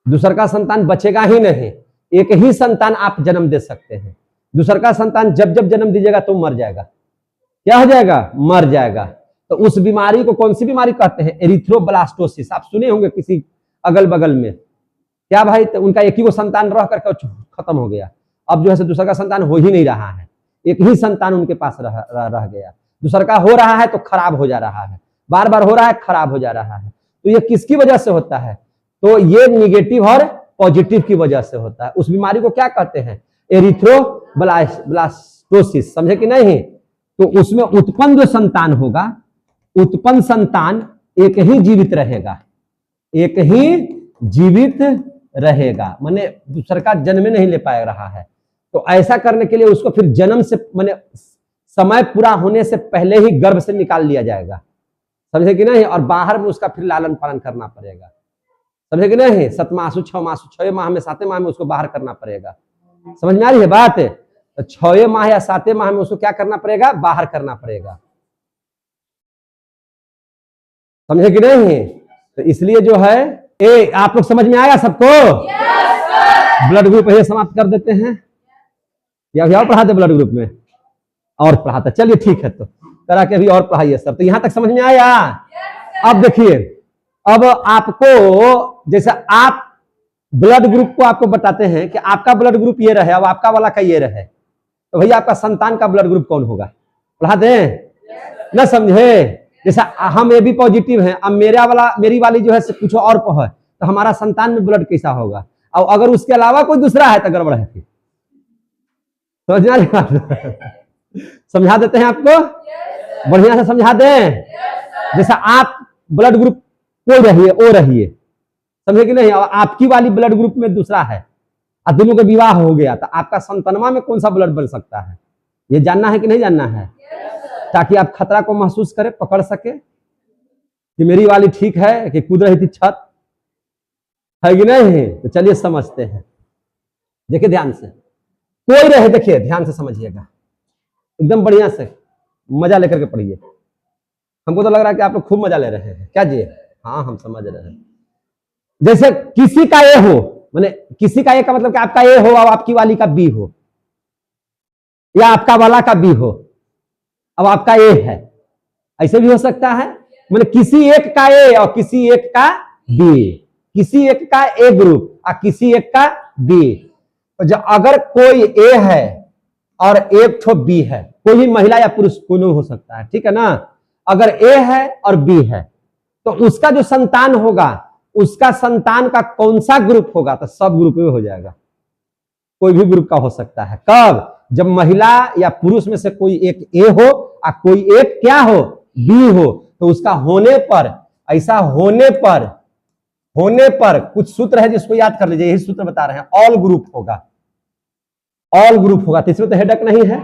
दूसरा का संतान बचेगा ही नहीं। एक ही संतान आप जन्म दे सकते हैं। दूसरा का संतान जब जब जन्म दीजिएगा तो मर जाएगा। क्या हो जाएगा? मर जाएगा। तो उस बीमारी को कौन सी बीमारी कहते हैं? एरिथ्रोब्लास्टोसिस। आप सुने होंगे किसी अगल बगल में। क्या भाई? तो उनका एक ही को संतान रह करके खत्म हो गया। अब जो है दूसरा का संतान हो ही नहीं रहा है, एक ही संतान उनके पास रह गया। दूसरा का हो रहा है तो खराब हो जा रहा है, बार बार हो रहा है, खराब हो जा रहा है। तो ये किसकी वजह से होता है? तो ये निगेटिव और पॉजिटिव की वजह से होता है। उस बीमारी को क्या कहते हैं? एरिथ्रोब्लास्टोसिस। समझे कि नहीं? तो उसमें उत्पन्न जो संतान होगा, उत्पन्न संतान एक ही जीवित रहेगा, एक ही जीवित रहेगा, माने दूसरा का जन्म नहीं ले पाया रहा है। तो ऐसा करने के लिए उसको फिर जन्म से माने समय पूरा होने से पहले ही गर्भ से निकाल लिया जाएगा। समझे कि नहीं? और बाहर में उसका फिर लालन पालन करना पड़ेगा। समझे कि नहीं? 7 माह 6 माह 6 माह में 7 माह में उसको बाहर करना पड़ेगा। समझ में आ रही है बात? तो 6 माह या 7 माह में उसको क्या करना पड़ेगा? बाहर करना पड़ेगा। समझे कि नहीं? तो इसलिए जो है आप लोग समझ में आया सबको? ब्लड ग्रुप ये समाप्त कर देते हैं या अभी और पढ़ाते ब्लड ग्रुप में? और पढ़ाते, चलिए ठीक है, तो करा के अभी और पढ़ाइए सर। तो यहां तक समझ में आया? अब देखिए, अब आपको जैसे आप ब्लड ग्रुप को आपको बताते हैं कि आपका ब्लड ग्रुप ये रहे, अब आपका वाला का ये रहे, तो भैया आपका संतान का ब्लड ग्रुप कौन होगा? पढ़ा दें? न समझे? जैसा हम ए बी पॉजिटिव हैं, अब मेरी वाली जो है कुछ और है, तो हमारा संतान में ब्लड कैसा होगा? और अगर उसके अलावा कोई दूसरा है तो गड़बड़ है। फिर समझा देते हैं आपको, बढ़िया से समझा दें। जैसा आप ब्लड ग्रुप कोई रहिए, ओ रहिए, समझे कि नहीं? और आपकी वाली ब्लड ग्रुप में दूसरा है और दोनों का विवाह हो गया, तो आपका संतनमा में कौन सा ब्लड बन सकता है, ये जानना है कि नहीं जानना है? ताकि आप खतरा को महसूस करें, पकड़ सके कि मेरी वाली ठीक है कि कूद रही थी छत, है कि नहीं? तो चलिए समझते हैं। देखिए ध्यान से, कोई रहे, देखिए ध्यान से समझिएगा, एकदम बढ़िया से मजा लेकर के पढ़िए। हमको तो लग रहा है कि आप लोग खूब मजा ले रहे हैं, क्या जी? हाँ, हम समझ रहे हैं। जैसे किसी का ए हो, माने किसी का ए का मतलब कि आपका ए हो और आपकी वाली का बी हो, या आपका वाला का बी हो अब आपका ए है, ऐसे भी हो सकता है। माने किसी एक का ए और किसी एक का बी, किसी एक का ए ग्रुप और किसी एक का बी। तो जब अगर कोई ए है और एक ठो बी है, कोई भी महिला या पुरुष कोई हो सकता है, ठीक है ना? अगर ए है और बी है तो उसका जो संतान होगा, उसका संतान का कौन सा ग्रुप होगा? तो सब ग्रुप में हो जाएगा, कोई भी ग्रुप का हो सकता है। कब? जब महिला या पुरुष में से कोई एक ए हो और कोई एक क्या हो, बी हो, तो उसका होने पर, ऐसा होने पर कुछ सूत्र है जिसको याद कर लीजिए, यही सूत्र बता रहे हैं, ऑल ग्रुप होगा, ऑल ग्रुप होगा। तो इसमें तो हेडक नहीं है,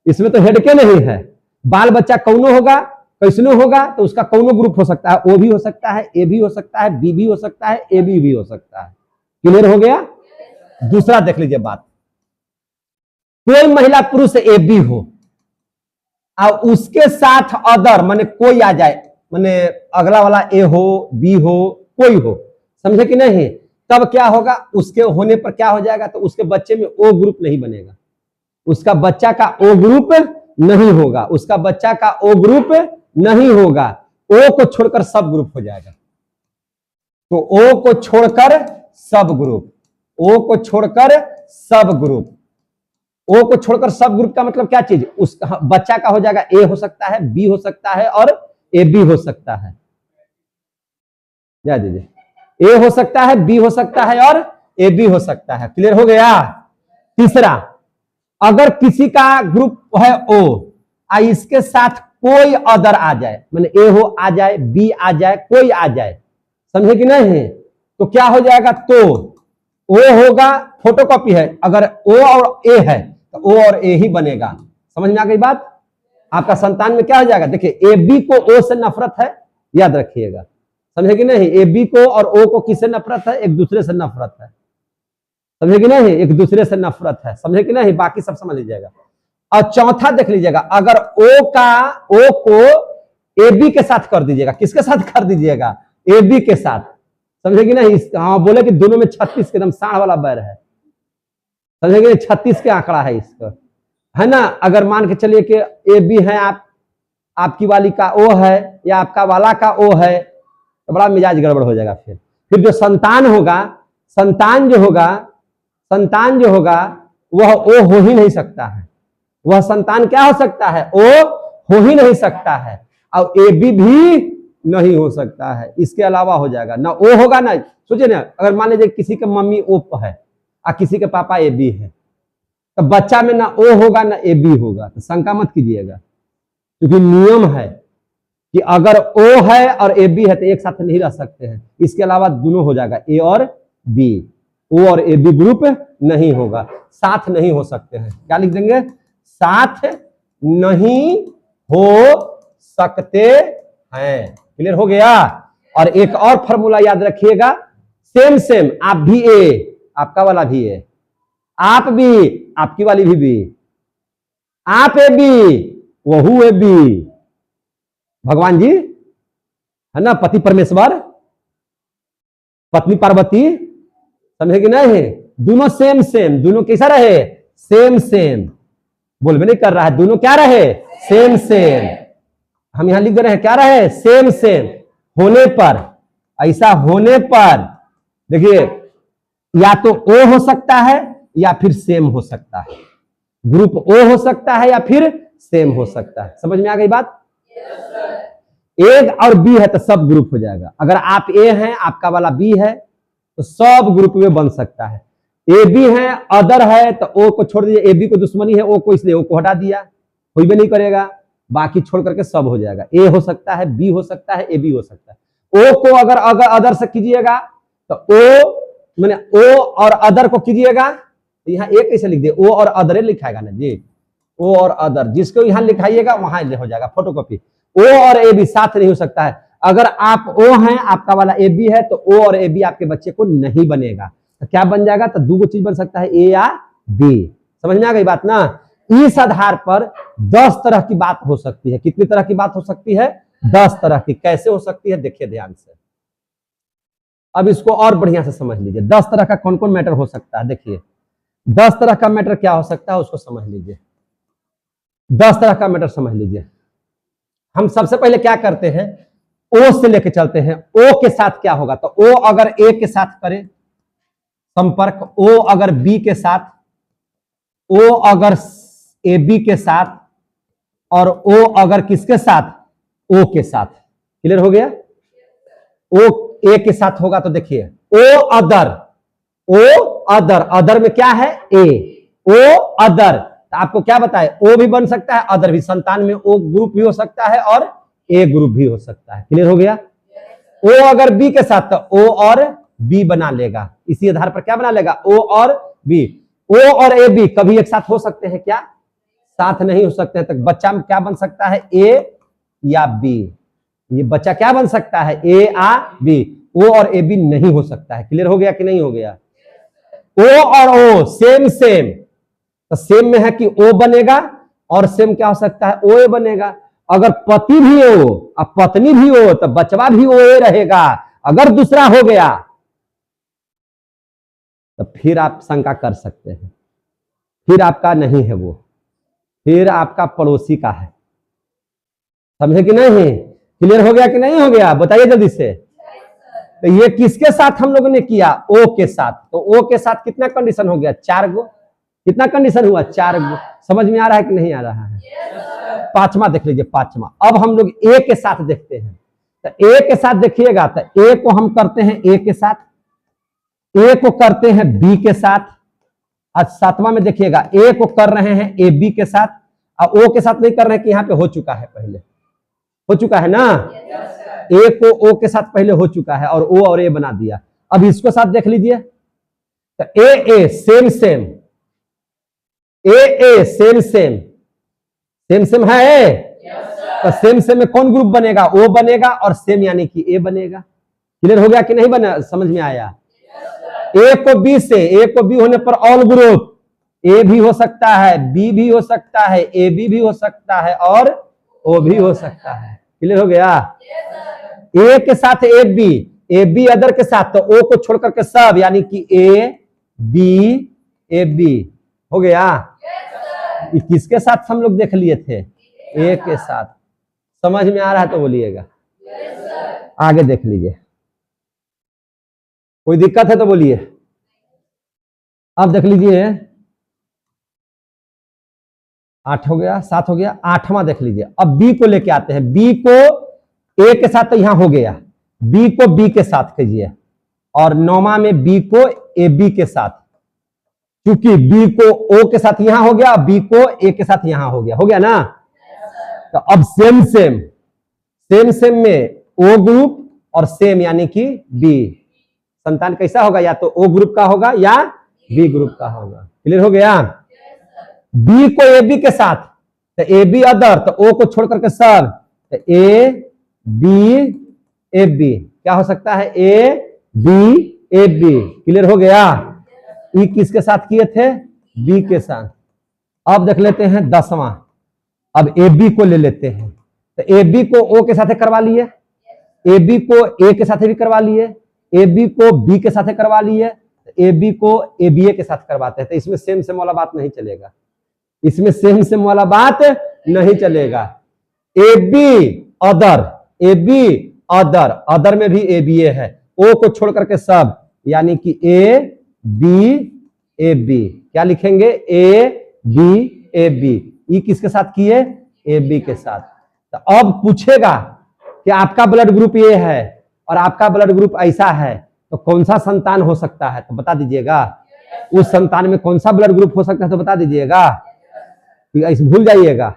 इसमें तो हेडके नहीं है। बाल बच्चा कौनो होगा, कैसनो होगा, तो उसका कौनो ग्रुप हो सकता है, ओ भी हो सकता है, ए भी हो सकता है, बी भी हो सकता है, ए बी भी हो सकता है। क्लियर हो गया? दूसरा देख लीजिए बात, कोई महिला पुरुष ए बी हो और उसके साथ अदर माने कोई आ जाए, माने अगला वाला ए हो, बी हो, कोई हो, समझे कि नहीं? तब क्या होगा? उसके होने पर क्या हो जाएगा? तो उसके बच्चे में ओ ग्रुप नहीं बनेगा, उसका बच्चा का ओ ग्रुप नहीं होगा, उसका बच्चा का ओ ग्रुप नहीं होगा, ओ को छोड़कर सब ग्रुप हो जाएगा। तो ओ को छोड़कर सब ग्रुप, ओ को छोड़कर सब ग्रुप, ओ को छोड़कर सब ग्रुप का मतलब क्या चीज? उस बच्चा का हो जाएगा, ए हो सकता है, बी हो सकता है और ए बी हो सकता है। जा दीजिए, ए हो सकता है, बी हो सकता है और ए बी हो सकता है। क्लियर हो गया? तीसरा, अगर किसी का ग्रुप है ओ, इसके साथ कोई अदर आ जाए, माने ए हो आ जाए, बी आ जाए, कोई आ जाए, समझे कि नहीं? तो क्या हो जाएगा? तो ओ होगा, फोटोकॉपी है, अगर ओ और ए है तो ओ और ए ही बनेगा। समझ में आ गई बात? आपका संतान में क्या हो जाएगा? देखिए, ए बी को ओ से नफरत है, याद रखिएगा, समझे कि नहीं? ए बी को और ओ को किससे नफरत है? एक दूसरे से नफरत है, समझे कि नहीं? एक दूसरे से नफरत है, समझे कि नहीं? बाकी सब समझ लीजिएगा। और चौथा देख लीजिएगा, अगर ओ को ए बी के साथ कर दीजिएगा, किसके साथ कर दीजिएगा? ए बी के साथ, समझे कि नहीं? हाँ, बोले कि दोनों में 36 के एकदम साढ़ वाला बैर है, समझे कि नहीं? 36 के आंकड़ा है इसका, है ना? अगर मान के चलिए कि ए बी है, आपकी वाली का ओ है या आपका वाला का ओ है, तो बड़ा मिजाज गड़बड़ हो जाएगा। फिर जो संतान होगा, संतान जो होगा वह ओ हो ही नहीं सकता है, वह संतान क्या हो सकता है? ओ हो ही नहीं सकता है, और ए बी भी नहीं हो सकता है, इसके अलावा हो जाएगा ना ओ होगा ना। सोचिए ना, अगर मान लीजिए किसी के मम्मी ओ है और किसी के पापा ए बी है, तो बच्चा में ना ओ होगा ना ए बी होगा, तो शंका मत कीजिएगा, क्योंकि नियम है कि अगर ओ है और ए बी है तो एक साथ नहीं रह सकते हैं, इसके अलावा दोनों हो जाएगा, ए और बी, ओ और ए बी ग्रुप नहीं होगा, साथ नहीं हो सकते हैं। क्या लिख देंगे? साथ नहीं हो सकते हैं। क्लियर हो गया? और एक और फॉर्मूला याद रखिएगा, सेम आप भी ए, आपका वाला भी ए, आप भी, आपकी वाली भी बी, आप ए बी, वहू ए बी, भगवान जी है ना, पति परमेश्वर, पत्नी पार्वती, समझे कि नहीं? दोनों सेम, दोनों कैसा रहे? सेम, बोल भी नहीं कर रहा है, दोनों क्या रहे? सेम। हम यहां लिख दे रहे हैं, क्या रहे? सेम होने पर, ऐसा होने पर देखिए, या तो ओ हो सकता है या फिर सेम हो सकता है, ग्रुप ओ हो सकता है या फिर सेम हो सकता है। समझ में आ गई बात? ए और बी है तो सब ग्रुप हो जाएगा। अगर आप ए हैं, आपका वाला बी है, तो सब ग्रुप में बन सकता है। ए बी है, अदर है, तो ओ को छोड़ दीजिए, ए बी को दुश्मनी है, ओ को, इसलिए ओ को हटा दिया, कोई भी नहीं करेगा, बाकी छोड़ करके सब हो जाएगा। ए हो सकता है, बी हो सकता है, ए बी हो सकता है। ओ को अगर अदर से कीजिएगा तो ओ मैंने ओ और अदर को कीजिएगा तो यहाँ ए कैसे लिख दिए, ओ और अदर लिखाएगा ना जी, ओ और अदर, जिसको यहाँ लिखाइएगा वहां हो जाएगा फोटोकॉपी। ओ और ए बी साथ नहीं हो सकता है। अगर आप ओ हैं, आपका वाला ए बी है, तो ओ और ए बी आपके बच्चे को नहीं बनेगा, तो क्या बन जाएगा? तो दो चीज बन सकता है, ए या बी। समझ में आ गई बात ना? इस आधार पर 10 तरह की बात हो सकती है। कितनी तरह की बात हो सकती है? 10 तरह की। कैसे हो सकती है देखिए ध्यान से। अब इसको और बढ़िया से समझ लीजिए, 10 तरह का कौन कौन मैटर हो सकता है। देखिए 10 तरह का मैटर क्या हो सकता है उसको समझ लीजिए। 10 तरह का मैटर समझ लीजिए। हम सबसे पहले क्या करते हैं, ओ से लेके चलते हैं। ओ के साथ क्या होगा? तो ओ अगर ए के साथ करे संपर्क, ओ अगर बी के साथ, ओ अगर ए बी के साथ, और ओ अगर किसके साथ? ओ के साथ। क्लियर हो गया? ओ ए के साथ होगा तो देखिए ओ अदर, ओ अदर, अदर में क्या है? ए, ओ अदर। तो आपको क्या बताए, ओ भी बन सकता है, अदर भी। संतान में ओ ग्रुप भी हो सकता है और ए ग्रुप भी हो सकता है। क्लियर हो गया? ओ अगर बी के साथ तो ओ और बी बना लेगा। इसी आधार पर क्या बना लेगा? ओ और बी। ओ और ए बी कभी एक साथ हो सकते हैं क्या? साथ नहीं हो सकते हैं। तो बच्चा में क्या बन सकता है? ए या बी। ये बच्चा क्या बन सकता है? ए या बी। ओ और ए बी नहीं हो सकता है। क्लियर हो गया कि नहीं हो गया? ओ और ओ सेम सेम, तो सेम में है कि ओ बनेगा, और सेम क्या हो सकता है? ओ ए बनेगा। अगर पति भी हो और पत्नी भी हो तो बचवा भी ओ ए रहेगा। अगर दूसरा हो गया तो फिर आप शंका कर सकते हैं, फिर आपका नहीं है वो, फिर आपका पड़ोसी का है। समझे कि नहीं? क्लियर हो गया कि नहीं हो गया? बताइए जल्दी से। तो ये किसके साथ हम लोगों ने किया? ओ के साथ। तो ओ के साथ कितना कंडीशन हो गया? 4 गो। कितना कंडीशन हुआ? 4 गो। समझ में आ रहा है कि नहीं आ रहा है? पांचवा देख लीजिए, पांचवा। अब हम लोग ए के साथ देखते हैं। तो ए के साथ देखिएगा, तो ए को हम करते हैं ए के साथ, ए को करते हैं बी के साथ, और 7वां में देखिएगा ए को कर रहे हैं ए बी के साथ, और ओ के साथ नहीं कर रहे हैं कि यहाँ पे हो चुका है, पहले हो चुका है ना। ए को ओ के साथ पहले हो चुका है और ओ और ए बना दिया। अब इसको साथ देख लीजिए, तो ए सेम सेम, ए सेम सेम, सेम सेम है। तो सेम सेम में कौन ग्रुप बनेगा? ओ बनेगा, और सेम यानी कि ए बनेगा। क्लियर हो गया कि नहीं बना? समझ में आया? ए को बी से, ए को बी होने पर ऑल ग्रुप, ए भी हो सकता है, बी भी हो सकता है, ए बी भी हो सकता है, और ओ भी हो सकता है। क्लियर हो गया? ए के साथ ए बी अदर के साथ, तो ओ को छोड़ करके सब, यानी कि ए बी हो गया। किसके साथ हम लोग देख लिए थे? ए के साथ। समझ में आ रहा है तो बोलिएगा। आगे देख लीजिए, कोई दिक्कत है तो बोलिए। अब देख लीजिए, 8 हो गया, 7 हो गया, 8वां देख लीजिए। अब बी को लेके आते हैं। बी को ए के साथ तो यहां हो गया, बी को बी के साथ कीजिए, और 9वां में बी को ए बी के साथ, क्योंकि बी को ओ के साथ यहां हो गया, बी को ए के साथ यहां हो गया ना। तो अब सेम सेम में ओ ग्रुप और सेम यानी कि बी। संतान कैसा होगा? या तो ओ ग्रुप का होगा या बी ग्रुप का होगा। क्लियर हो गया? बी को ए बी के साथ, तो ए बी अदर, तो ओ को छोड़ करके सब, तो ए बी ए बी क्या हो सकता है? A B A B. Clear हो गया? ई किसके साथ किए थे? बी के साथ। अब देख लेते हैं 10वां। अब ए बी को ले लेते हैं, तो ए बी को ओ के साथ करवा लिए, ए बी को ए के साथ भी करवा लिए, ए बी को बी के साथ करवा लिए, ए बी को ए बी ए के साथ करवाते हैं। तो इसमें सेम सेम वाला बात नहीं चलेगा, इसमें सेम सेम वाला बात नहीं चलेगा। ए बी अदर, अदर में भी ए बी ए है, ओ को छोड़ करके सब, यानी कि ए बी क्या लिखेंगे? ए बी ए बी। ई किसके साथ किए, ए बी के साथ। तो अब पूछेगा कि आपका ब्लड ग्रुप ये है और आपका ब्लड ग्रुप ऐसा है, तो कौन सा संतान हो सकता है, तो बता दीजिएगा। उस संतान में कौन सा ब्लड ग्रुप हो सकता है, तो बता दीजिएगा। भूल जाइएगा,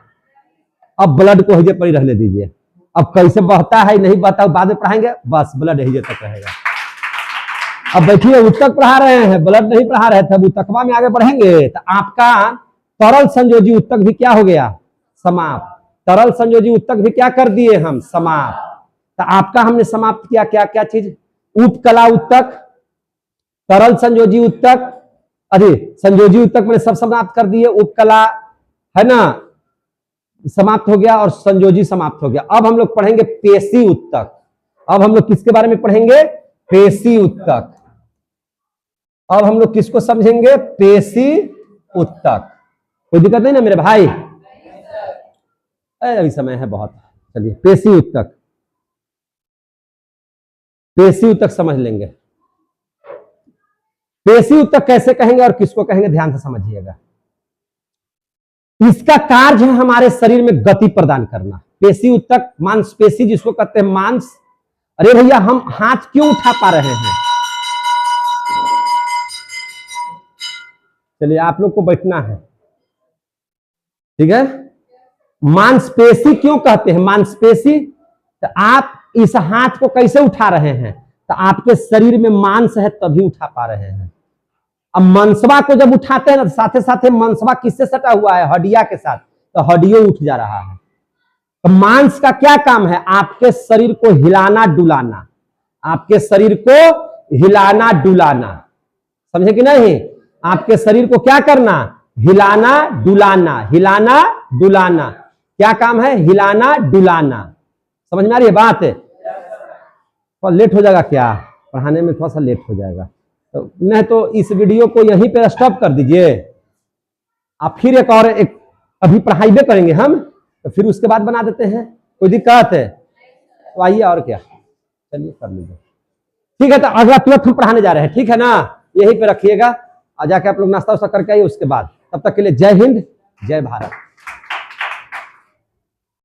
अब ब्लड को हिजे पर ही रहने दीजिए। अब कैसे बहता है नहीं बहता बाद में पढ़ाएंगे, बस ब्लड हिजे तक रहेगा। अब बैठिए, उत्तक पढ़ा रहे हैं, ब्लड नहीं पढ़ा रहे थे, अब उत्तकवा में आगे बढ़ेंगे। तो आपका तरल संयोजी उत्तक भी क्या हो गया, समाप्त। तरल संयोजी उत्तक भी क्या कर दिए हम, समाप्त। तो आपका हमने समाप्त किया क्या क्या चीज, उपकला उत्तक, तरल संयोजी उत्तक, अरे संयोजी उत्तक मैंने सब समाप्त कर दिए, उपकला है ना समाप्त हो गया और संयोजी समाप्त हो गया। अब हम लोग पढ़ेंगे पेशी उत्तक। अब हम लोग किसके बारे में पढ़ेंगे, पेशी उत्तक। अब हम लोग किसको समझेंगे, पेशी उत्तक। कोई दिक्कत नहीं ना मेरे भाई, अभी समय है बहुत। चलिए पेशी उत्तक, पेशी उत्तक समझ लेंगे। पेशी उत्तक कैसे कहेंगे और किसको कहेंगे, ध्यान से समझिएगा। इसका कार्य है हमारे शरीर में गति प्रदान करना। पेशी उत्तक, मांसपेशी जिसको कहते हैं मांस। अरे भैया हम हाथ क्यों उठा पा रहे हैं, चलिए आप लोग को बैठना है, ठीक है। मांसपेशी क्यों कहते हैं, मांसपेशी, तो आप इस हाथ को कैसे उठा रहे हैं, तो आपके शरीर में मांस है तभी उठा पा रहे हैं। अब मनसवा को जब उठाते हैं ना, साथे साथे मनसवा किससे सटा हुआ है, हड्डिया के साथ, तो हड्डियों उठ जा रहा है। तो मांस का क्या काम है, आपके शरीर को हिलाना डुलाना, आपके शरीर को हिलाना डुलाना, समझे कि नहीं। आपके शरीर को क्या करना, हिलाना डुलाना, हिलाना डुलाना, क्या काम है, हिलाना डुलाना। समझ में आ रही है बात, थोड़ा लेट हो जाएगा क्या पढ़ाने में, थोड़ा सा लेट हो जाएगा, तो नहीं तो इस वीडियो को यहीं पे स्टॉप कर दीजिए। आप फिर एक और एक अभी पढ़ाई भी करेंगे हम, तो फिर उसके बाद बना देते हैं, कोई दिक्कत है तो आइए, और क्या, चलिए कर लीजिए, ठीक है। तो अगला तुरंत हम पढ़ाने जा रहे हैं, ठीक है ना, यहीं पे रखिएगा और जाके आप लोग नाश्ता वास्ता करके आइए उसके बाद। तब तक के लिए जय हिंद, जय भारत।